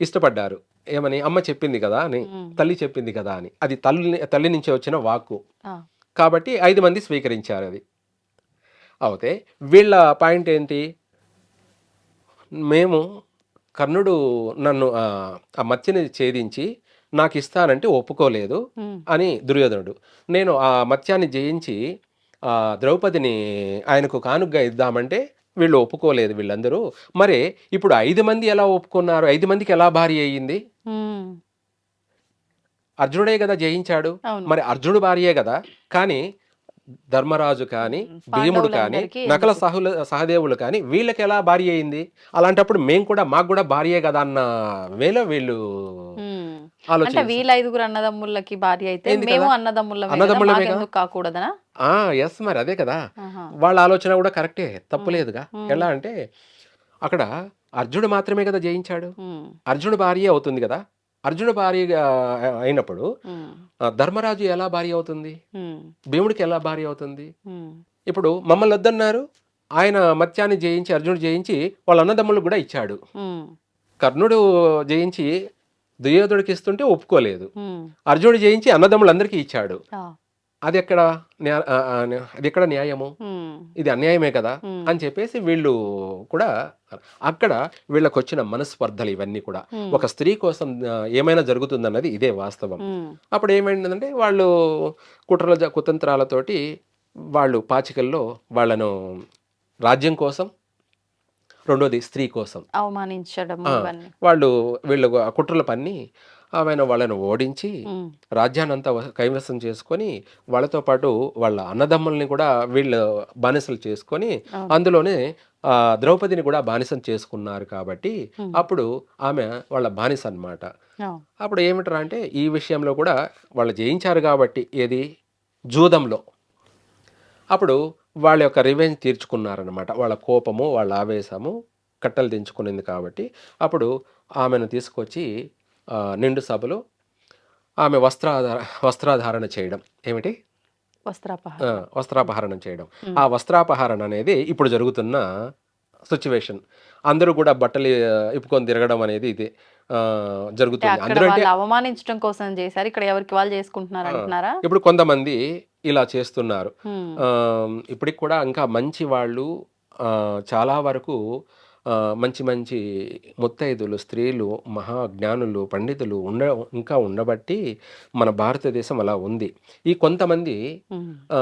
ఇష్టపడ్డారు. ఏమని? అమ్మ చెప్పింది కదా అని, తల్లి చెప్పింది కదా అని. అది తల్లి నుంచి వచ్చిన వాక్కు కాబట్టి 5 మంది స్వీకరించారు. అది అవుతే వీళ్ళ పాయింట్ ఏంటి? మేము కర్ణుడు నన్ను ఆ మత్స్యని ఛేదించి నాకు ఇస్తానంటే ఒప్పుకోలేదు అని దుర్యోధనుడు. నేను ఆ మత్స్యాన్ని జయించి ద్రౌపదిని ఆయనకు కానుగ్గా ఇద్దామంటే వీళ్ళు ఒప్పుకోలేదు వీళ్ళందరూ. మరి ఇప్పుడు 5 మంది ఎలా ఒప్పుకున్నారు? 5 మందికి ఎలా భార్య అయ్యింది? అర్జునుడే కదా జయించాడు, అవును. మరి అర్జునుడు భార్యే కదా. కానీ ధర్మరాజు కానీ, భీముడు కానీ, పాండవులందరికీ నకల ఎందుకు? సహదేవులు కానీ వీళ్ళకి ఎలా భార్య అయింది? అలాంటప్పుడు మేము కూడా మాకు కూడా భార్యే కదా అన్న వేలో వీళ్ళు ఉమ్. అంటే ఆలోచించారు. వీళ్ళ 5గురు అన్నదమ్ములకి భార్య అయితే ఏంది మేము కదా, అన్నదమ్ములమే కదా, అన్నదమ్ములమే కదా. మాకెందుకు కాకూడదనా? ఎస్, మరి అదే కదా. ఆహా. వాళ్ళ ఆలోచన కూడా కరెక్టే, ఉమ్, తప్పులేదుగా. ఉమ్, ఎలా అంటే అక్కడ అర్జునుడు మాత్రమే కదా జయించాడు, ఉమ్, అర్జునుడు భార్య అవుతుంది కదా. అర్జునుడు భార్య అయినప్పుడు ఉమ్, ధర్మరాజు ఎలా భార్య అవుతుంది, ఉమ్, భీముడికి ఎలా భార్య అవుతుంది? ఉమ్, ఇప్పుడు మమ్మల్ని వద్దన్నారు, ఆయన మత్స్యాన్ని జయించి అర్జునుడు జయించి వాళ్ళ అన్నదమ్ములకు కూడా ఇచ్చాడు. ఉమ్, కర్ణుడు జయించి దుర్యోధనుడికి ఇస్తుంటే ఒప్పుకోలేదు, ఉమ్. అర్జునుడు జయించి అన్నదమ్ములందరికీ ఇచ్చాడు. ఆ, అది ఎక్కడ అది ఎక్కడ న్యాయము? ఉమ్, ఇది అన్యాయమే కదా ఉమ్, అని చెప్పేసి వీళ్ళు కూడా అక్కడ వీళ్ళకి వచ్చిన మనస్పర్ధలు ఇవన్నీ కూడా. ఉమ్, ఒక స్త్రీ కోసం ఏమైనా జరుగుతుందన్నది ఇదే వాస్తవం. ఉమ్, అప్పుడు ఏమైందంటే వాళ్ళు కుతంత్రాలతోటి వాళ్ళు పాచికల్లో వాళ్ళను రాజ్యం కోసం, రెండోది స్త్రీ కోసం అవమానించడము ఆ, ఇవన్నీ. వాళ్ళు వీళ్ళు ఆ కుట్రలు పన్ని ఆమెను వాళ్ళను ఓడించి ఉమ్, రాజ్యాన్ని అంతా కైవసం చేసుకొని వాళ్ళతో పాటు వాళ్ళ అన్నదమ్ముల్ని కూడా వీళ్ళు బానిసలు చేసుకొని అవును. అందులోనే ద్రౌపదిని కూడా బానిసం చేసుకున్నారు కాబట్టి ఉమ్, అప్పుడు ఆమె వాళ్ళ బానిస అన్నమాట. అవును. అప్పుడు ఏమిట్రా అంటే ఈ విషయంలో కూడా వాళ్ళు జయించారు కాబట్టి ఏది జూదంలో, అప్పుడు వాళ్ళ యొక్క రివెంజ్ తీర్చుకున్నారనమాట. వాళ్ళ కోపము, వాళ్ళ ఆవేశము కట్టలు దించుకునింది కాబట్టి అప్పుడు ఆమెను తీసుకొచ్చి నిండు సభలో ఆమె వస్త్రాధారణ చేయడం. ఏమిటి? వస్త్రాపహరణ. వస్త్రాపహరణం చేయడం. ఉమ్, ఆ వస్త్రాపహరణ అనేది ఇప్పుడు జరుగుతున్న సిచ్యువేషన్. అందరూ కూడా బట్టలు ఇప్పుకొని తిరగడం అనేది ఇది అంటే జరుగుతుంది. అక్కడ అందరూ అంటే వాళ్ళు అవమానించడం కోసం చేశారు, ఇక్కడ ఎవరికి వాళ్ళు చేసుకుంటున్నారు ఆ, అంటున్నారా? ఇప్పుడు కొంతమంది ఇలా చేస్తున్నారు. ఉమ్, ఇప్పటికి కూడా ఇంకా మంచి వాళ్ళు చాలా వరకు మంచి మంచి ముత్తైదులు, స్త్రీలు, మహాజ్ఞానులు, పండితులు ఇంకా ఉండబట్టి మన భారతదేశం అలా ఉంది. ఈ కొంతమంది ఉమ్, ఆ,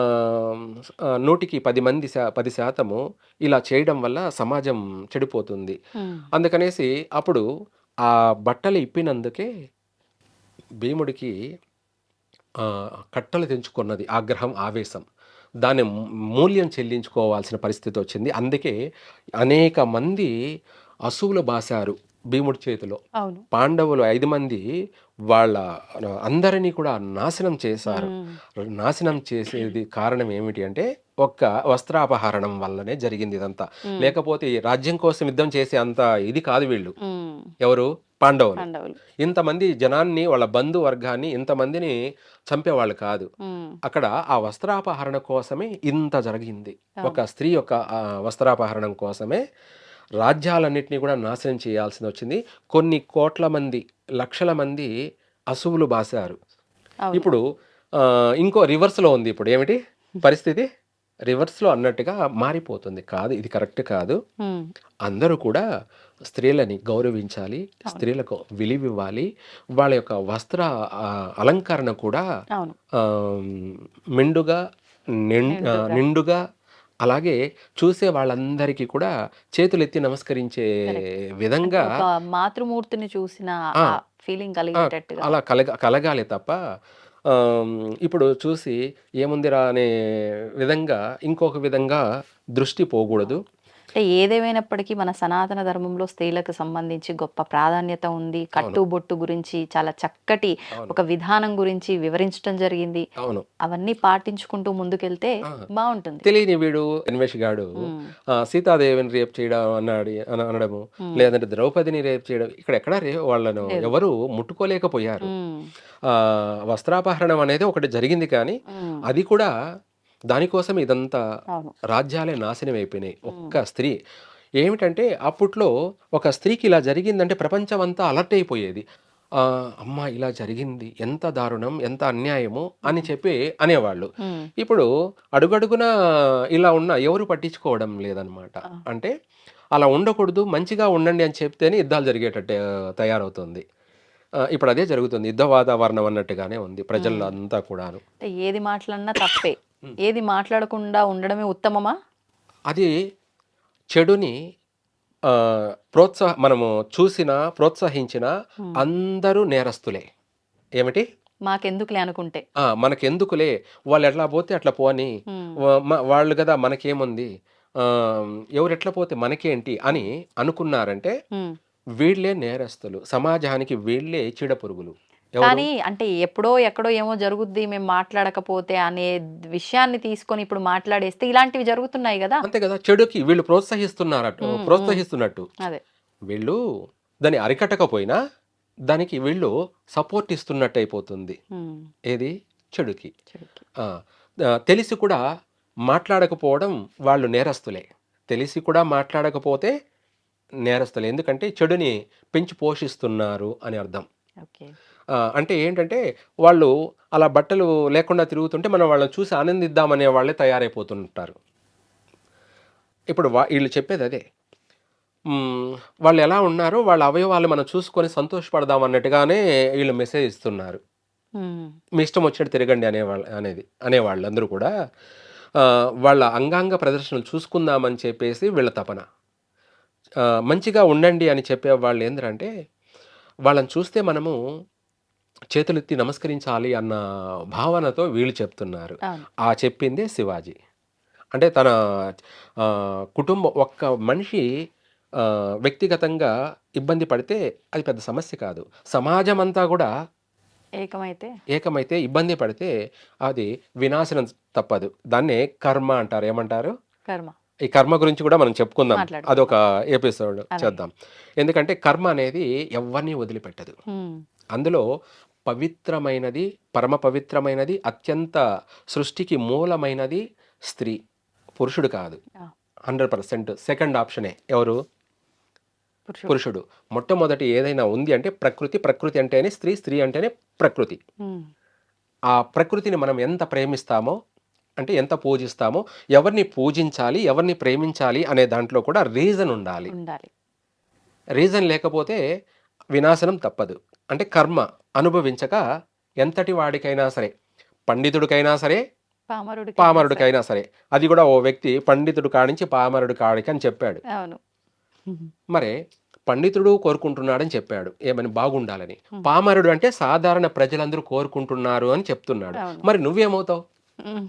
100కి 10% ఇలా చేయడం వల్ల సమాజం చెడిపోతుంది. ఉమ్, అందుకనేసి అప్పుడు ఆ బట్టలు ఇప్పినందుకే భీముడికి కట్టలు తెంచుకున్నది ఆగ్రహం, ఆవేశం. దాని మూల్యం చెల్లించుకోవాల్సిన పరిస్థితి వచ్చింది. అందుకే అనేక మంది అసువులు బాసారు భీముడి చేతిలో. అవును. పాండవులు 5 మంది వాళ్ళ అందరినీ కూడా నాశనం చేశారు. ఉమ్, నాశనం చేసేది కారణం ఏమిటి అంటే ఒక్క వస్త్రాపహరణం వల్లనే జరిగింది ఇదంతా. ఉమ్, లేకపోతే ఈ రాజ్యం కోసం యుద్ధం చేసే అంత ఇది కాదు వీళ్ళు. ఉమ్, ఎవరు? పాండవులు. పాండవులు. ఇంతమంది జనాన్ని, వాళ్ళ బంధువర్గాన్ని ఇంతమందిని చంపేవాళ్ళు కాదు. ఉమ్, అక్కడ ఆ వస్త్రాపహరణ కోసమే ఇంత జరిగింది. ఒక అవును. స్త్రీ యొక్క వస్త్రాపహరణం కోసమే రాజ్యాలన్నింటినీ కూడా నాశనం చేయాల్సి వచ్చింది. కొన్ని కోట్ల మంది, లక్షల మంది అసువులు బాసారు. అవును. ఇప్పుడు ఇంకో రివర్స్లో ఉంది. ఇప్పుడు ఏమిటి పరిస్థితి? రివర్స్లో అన్నట్టుగా మారిపోతుంది. కాదు, ఇది కరెక్ట్ కాదు. ఉమ్, అందరూ కూడా స్త్రీలని గౌరవించాలి, అవును. స్త్రీలకు విలువివ్వాలి. వాళ్ళ యొక్క వస్త్ర అలంకరణ కూడా అవును. మెండుగా, నిండుగా. నిండుగా, అలాగే చూసే వాళ్ళందరికీ కూడా చేతులెత్తి నమస్కరించే కరెక్ట్. అంటే విధంగా ఒక మాతృమూర్తిని చూసిన ఆ, ఆ ఫీలింగ్ ఆ, కలిగేటట్టుగా. అలా కలగాలి తప్ప ఇప్పుడు చూసి ఏముందిరా అనే విధంగా ఇంకొక విధంగా దృష్టి పోకూడదు. అంటే ఏదేమైనప్పటికీ మన సనాతన ధర్మంలో స్త్రీలకు సంబంధించి గొప్ప ప్రాధాన్యత ఉంది. అవును, కట్టుబొట్టు గురించి చాలా చక్కటి అవును, ఒక విధానం గురించి వివరించడం జరిగింది. అవును. అవన్నీ పాటించుకుంటూ ముందుకెళ్తే ఆ, బాగుంటుంది. తెలియని వీడు అన్వేష్ గాడు ఉమ్, సీతాదేవిని రేప్ చేయడం అనడము, ఉమ్, లేదంటే ద్రౌపదిని రేప్ చేయడం, ఇక్కడ ఎక్కడ వాళ్ళను లేదు. ఎవరు ముట్టుకోలేకపోయారు. ఉమ్, ఆ, వస్త్రాపహరణం అనేది ఒకటి జరిగింది కానీ ఉమ్, అది కూడా దానికోసం ఇదంతా అవును. రాజ్యాలే నాశనం అయిపోయినాయి. ఉమ్, ఒక్క స్త్రీ ఏమిటంటే అప్పట్లో ఒక స్త్రీకి ఇలా జరిగిందంటే ప్రపంచం అంతా అలర్ట్ అయిపోయేది. అమ్మ ఇలా జరిగింది, ఎంత దారుణం, ఎంత అన్యాయము అని ఉమ్, చెప్పి అనేవాళ్ళు. ఉమ్, ఇప్పుడు అడుగడుగున ఇలా ఉన్న ఎవరు పట్టించుకోవడం లేదనమాట. ఆ, అంటే అలా ఉండకూడదు, మంచిగా ఉండండి అని చెప్తేనే యుద్ధాలు జరిగేటట్టు తయారవుతుంది. ఇప్పుడు అదే జరుగుతుంది. యుద్ధ వాతావరణం అన్నట్టుగానే ఉంది ఉమ్. ప్రజలంతా కూడాను. అంటే ఏది మాట్లాడినా తప్పే. ఉమ్. ఏది మాట్లాడకుండా ఉండడమే ఉత్తమమా? అది చెడుని మనము చూసినా ప్రోత్సహించిన ఉమ్, అందరూ నేరస్తులే. ఏమిటి? మాకెందుకులే అనుకుంటే. మనకెందుకులే వాళ్ళు ఎట్లా పోతే అట్లా పోని, ఉమ్, వాళ్ళు కదా మనకేముంది, ఎవరెట్లా పోతే మనకేంటి అని అనుకున్నారంటే ఉమ్. వీళ్ళే నేరస్తులు. సమాజానికి వీళ్ళే చీడపురుగులు. ఎవరు? కానీ అంటే ఎప్పుడో ఎక్కడో ఏమో జరుగుద్ది మేము మాట్లాడకపోతే అనే విషయాన్ని తీసుకొని ఇప్పుడు మాట్లాడేస్తే ఇలాంటివి జరుగుతున్నాయి కదా. అంతే కదా! చెడుకి వీళ్ళు ఉమ్, ఉమ్. ప్రోత్సహిస్తున్నట్టు. అదే. వీళ్ళు దాన్ని అరికట్టకపోయినా దానికి వీళ్ళు సపోర్ట్ ఇస్తున్నట్టు అయిపోతుంది. ఉమ్, ఏది? చెడుకి. చెడుకి. ఆ! తెలిసి కూడా మాట్లాడకపోవడం వాళ్ళు నేరస్తులే. తెలిసి కూడా మాట్లాడకపోతే నేరస్తులే. ఎందుకంటే చెడుని పెంచి పోషిస్తున్నారు అని అర్థం. ఓకే. అంటే ఏంటంటే వాళ్ళు అలా బట్టలు లేకుండా తిరుగుతుంటే మనం వాళ్ళని చూసి ఆనందిద్దామనే వాళ్ళే తయారైపోతుంటారు. ఇప్పుడు ఈళ్ళు చెప్పేదదే. వాళ్ళు ఎలా ఉన్నారో వాళ్ళ అవయవాలు మనం చూసుకొని సంతోషపడదాం అన్నట్టుగానే ఈళ్ళు మెసేజ్ ఇస్తున్నారు. ఉమ్, మీ ఇష్టం వచ్చినట్టు తిరగండి అనేవాళ్ళందరూ కూడా వాళ్ళ అంగాంగ ప్రదర్శనలు చూసుకుందామని చెప్పేసి వీళ్ళ తపన. మంచిగా ఉండండి అని చెప్పేవాళ్ళు ఏందంటే వాళ్ళని చూస్తే మనము చేతులెత్తి నమస్కరించాలి అన్న భావనతో వీళ్ళు చెప్తున్నారు. అవును. చెప్పిందే శివాజీ. అంటే తన కుటుంబం ఒక్క మనిషి వ్యక్తిగతంగా ఇబ్బంది పడితే అది పెద్ద సమస్య కాదు. సమాజమంతా కూడా ఏకమైతే ఏకమైతే ఇబ్బంది పడితే అది వినాశనం తప్పదు. దాన్నే కర్మ అంటారు. ఏమంటారు? కర్మ. ఈ కర్మ గురించి కూడా మనం చెప్పుకుందాం. మాట్లాడుకుందాం. అదొక ఎపిసోడ్ అలాగే. చేద్దాం. ఎందుకంటే కర్మ అనేది ఎవ్వరిని వదిలిపెట్టదు. ఉమ్, అందులో పవిత్రమైనది, పరమ పవిత్రమైనది, అత్యంత సృష్టికి మూలమైనది స్త్రీ. పురుషుడు కాదు. ఆ, 100% సెకండ్ ఆప్షనే ఎవరు? పురుషుడు. పురుషుడు. మొట్టమొదటి ఏదైనా ఉంది అంటే ప్రకృతి, ప్రకృతి అంటేనే స్త్రీ, స్త్రీ అంటేనే ప్రకృతి. ఉమ్, ఆ ప్రకృతిని మనం ఎంత ప్రేమిస్తామో, అంటే ఎంత పూజిస్తామో, ఎవరిని పూజించాలి, ఎవరిని ప్రేమించాలి అనే దాంట్లో కూడా రీజన్ ఉండాలి. ఉండాలి. రీజన్ లేకపోతే వినాశనం తప్పదు. అంటే కర్మ అనుభవించక ఎంతటి వాడికైనా సరే, పండితుడికైనా సరే, పామరుడికి. పామరుడికైనా సరే, అది కూడా ఓ వ్యక్తి పండితుడు కాడించి పామరుడు కాడికి అని చెప్పాడు. అవును. మరే పండితుడు కోరుకుంటున్నాడని చెప్పాడు ఏమని? బాగుండాలని. పామరుడు అంటే సాధారణ ప్రజలందరూ కోరుకుంటున్నారు అని చెప్తున్నాడు. అవును. మరి నువ్వేమవుతావు? ఉమ్.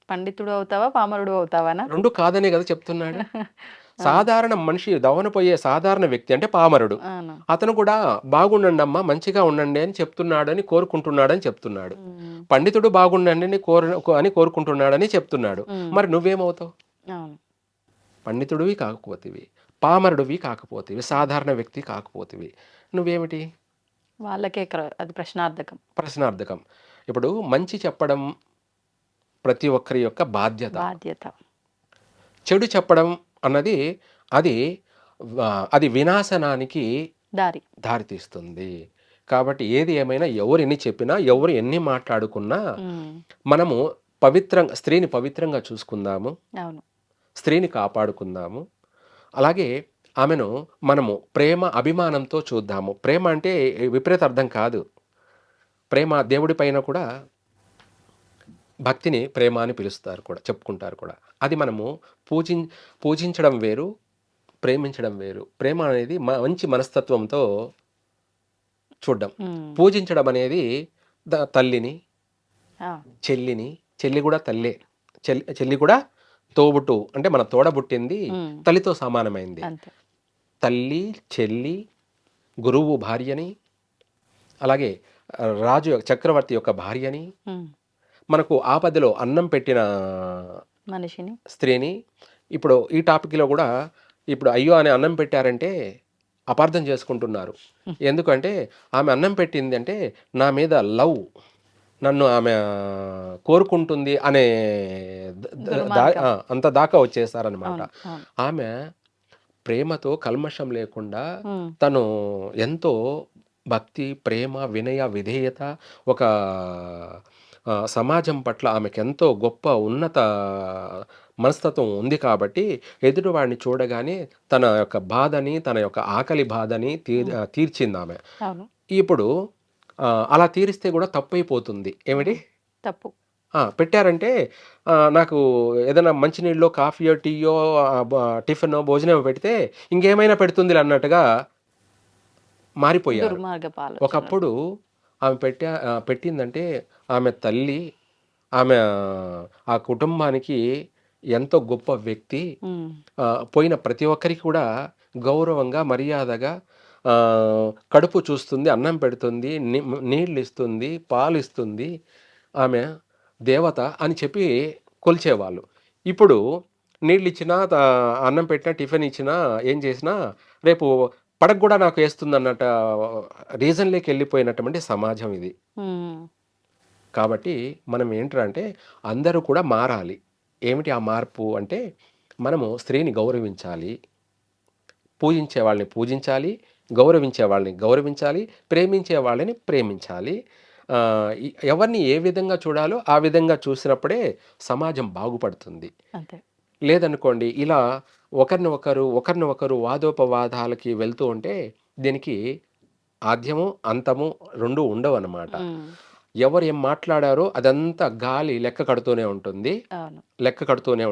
పండితుడు అవుతావా పామరుడు అవుతావానా? రెండు కాదనే కదా చెప్తున్నాడు. సాధారణ మనిషి దవనపోయే సాధారణ వ్యక్తి అంటే పామరుడు. అవును. అతను కూడా బాగుండండి అమ్మా, మంచిగా ఉండండి అని చెప్తున్నాడని కోరుకుంటున్నాడని చెప్తున్నాడు. ఉమ్, పండితుడు బాగుండండి అని కోరుకుంటున్నాడని చెప్తున్నాడు. ఉమ్. మరి నువ్వేమవుతావు? అవును. పండితుడివి కాకపోతివి, పామరుడివి కాకపోతివి, సాధారణ వ్యక్తి కాకపోతివి, నువ్వేమిటి? వాళ్ళకే అది ప్రశ్నార్థకం. ప్రశ్నార్థకం. ఇప్పుడు మంచి చెప్పడం ప్రతి ఒక్కరి యొక్క బాధ్యత. బాధ్యత. చెడు చెప్పడం అన్నది అది అది వినాశనానికి దారి. దారితీస్తుంది. కాబట్టి ఏది ఏమైనా ఎవరు ఎన్ని చెప్పినా, ఎవరు ఎన్ని మాట్లాడుకున్నా ఉమ్, మనము స్త్రీని పవిత్రంగా చూసుకుందాము, అవును. స్త్రీని కాపాడుకుందాము. అలాగే ఆమెను మనము ప్రేమ అభిమానంతో చూద్దాము. ప్రేమ అంటే విపరీత అర్థం కాదు. ప్రేమ దేవుడి పైన కూడా భక్తిని ప్రేమ అని పిలుస్తారు కూడా, చెప్పుకుంటారు కూడా. అది మనము పూజించడం వేరు, ప్రేమించడం వేరు. ప్రేమ అనేది మంచి మనస్తత్వంతో చూడడం. ఉమ్, పూజించడం అనేది తల్లిని, ఆ, చెల్లిని, చెల్లి కూడా తల్లే, చెల్లి కూడా తోబుట్టు, అంటే మన తోడబుట్టింది ఉమ్, తల్లితో సమానమైంది. అంతే. తల్లి, చెల్లి, గురువు భార్యని, అలాగే రాజు చక్రవర్తి యొక్క భార్యని, ఉమ్, మనకు ఆపదలో అన్నం పెట్టిన మనిషిని. స్త్రీని. ఇప్పుడు ఈ టాపిక్లో కూడా ఇప్పుడు అయ్యో అని అన్నం పెట్టారంటే అపార్థం చేసుకుంటున్నారు. ఎందుకంటే ఆమె అన్నం పెట్టింది అంటే నా మీద లవ్, నన్ను ఆమె కోరుకుంటుంది అనే దుర్మార్గం. అంత దాకా వచ్చేసారనమాట. అవును, అవును. ఆమె ప్రేమతో కల్మషం లేకుండా ఉమ్, తను ఎంతో భక్తి, ప్రేమ, వినయ, విధేయత, ఒక సమాజం పట్ల ఆమెకు ఎంతో గొప్ప ఉన్నత మనస్తత్వం ఉంది కాబట్టి ఎదుటివాడిని చూడగానే తన యొక్క బాధని, తన యొక్క ఆకలి బాధని తీర్చింది ఆమె. అవును. ఇప్పుడు అలా తీరిస్తే కూడా తప్పైపోతుంది. ఏమిటి తప్పు? పెట్టారంటే నాకు ఏదైనా మంచినీళ్ళో, కాఫీయో, టీయో, టిఫినో, భోజనం పెడితే ఇంకేమైనా పెడుతుంది అన్నట్టుగా మారిపోయారు. దుర్మార్గపు ఆలోచనలు. ఒకప్పుడు ఆమె పెట్టిందంటే ఆమె తల్లి, ఆమె ఆ కుటుంబానికి ఎంతో గొప్ప వ్యక్తి. ఉమ్, పోయిన ప్రతి ఒక్కరికి కూడా గౌరవంగా, మర్యాదగా కడుపు చూస్తుంది, అన్నం పెడుతుంది, నీళ్ళు ఇస్తుంది, పాలు ఇస్తుంది. ఆమె దేవత అని చెప్పి కొలిచేవాళ్ళు. ఇప్పుడు నీళ్ళు ఇచ్చినా, అన్నం పెట్టినా, టిఫిన్ ఇచ్చినా, ఏం చేసినా రేపు పడక కూడా నాకు వేస్తుంది అన్నట్టు రీజన్లోకి వెళ్ళిపోయినటువంటి సమాజం ఇది. ఉమ్, కాబట్టి మనం ఏంటంటే అందరూ కూడా మారాలి. ఏమిటి ఆ మార్పు అంటే, మనము స్త్రీని గౌరవించాలి, పూజించే వాళ్ళని పూజించాలి, గౌరవించే వాళ్ళని గౌరవించాలి, ప్రేమించే వాళ్ళని ప్రేమించాలి. ఎవరిని ఏ విధంగా చూడాలో ఆ విధంగా చూసినప్పుడే సమాజం బాగుపడుతుంది. అంతే. లేదనుకోండి, ఇలా ఒకరిని ఒకరు వాదోపవాదాలకి వెళ్తూ ఉంటే దీనికి ఆద్యము, అంతము 2 ఉండవన్నమాట. ఉమ్, ఎవరు ఏం మాట్లాడారో అదంతా గాలి లెక్క కడుతూనే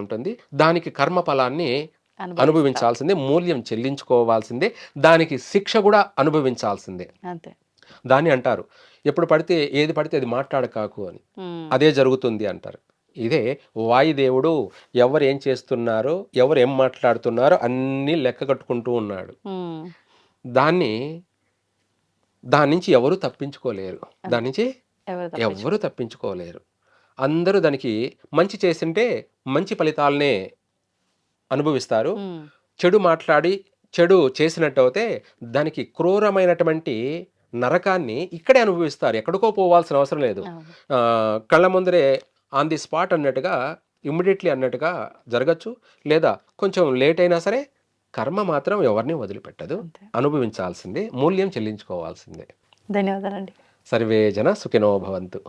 ఉంటుంది. దానికి కర్మ ఫలాన్ని అనుభవిస్తాం. అనుభవించాల్సిందే, మూల్యం చెల్లించుకోవాల్సిందే, దానికి శిక్ష కూడా అనుభవించాల్సిందే. అంతే. దాన్ని అంటారు, ఎప్పుడు పడితే ఏది పడితే అది మాట్లాడకాకు అని. ఉమ్, అదే జరుగుతుంది అంటారు. ఇదే వాయుదేవుడు ఎవరు ఏం చేస్తున్నారో, ఎవరు ఏం మాట్లాడుతున్నారో అన్నీ లెక్క కట్టుకుంటూ ఉన్నాడు. ఉమ్, దాని నుంచి ఎవరు తప్పించుకోలేరు. దాని నుంచి ఎవరు ఎవ్వరూ తప్పించుకోలేరు. అందరూ దానికి మంచి చేసింటే మంచి ఫలితాలనే అనుభవిస్తారు. ఉమ్, చెడు మాట్లాడి చెడు చేసినట్టయితే దానికి క్రూరమైనటువంటి నరకాన్ని ఇక్కడే అనుభవిస్తారు. ఎక్కడికో పోవాల్సిన అవసరం లేదు. అవును. కళ్ళ ముందరే ఆన్ ది స్పాట్ అన్నట్టుగా, ఇమ్మీడియట్లీ అన్నట్టుగా జరగచ్చు. లేదా కొంచెం లేట్ అయినా సరే కర్మ మాత్రం ఎవరిని వదిలిపెట్టదు. అంతే. అనుభవించాల్సిందే, మూల్యం చెల్లించుకోవాల్సిందే. ధన్యవాదాలండి. సర్వే జన సుఖినో భవంతు.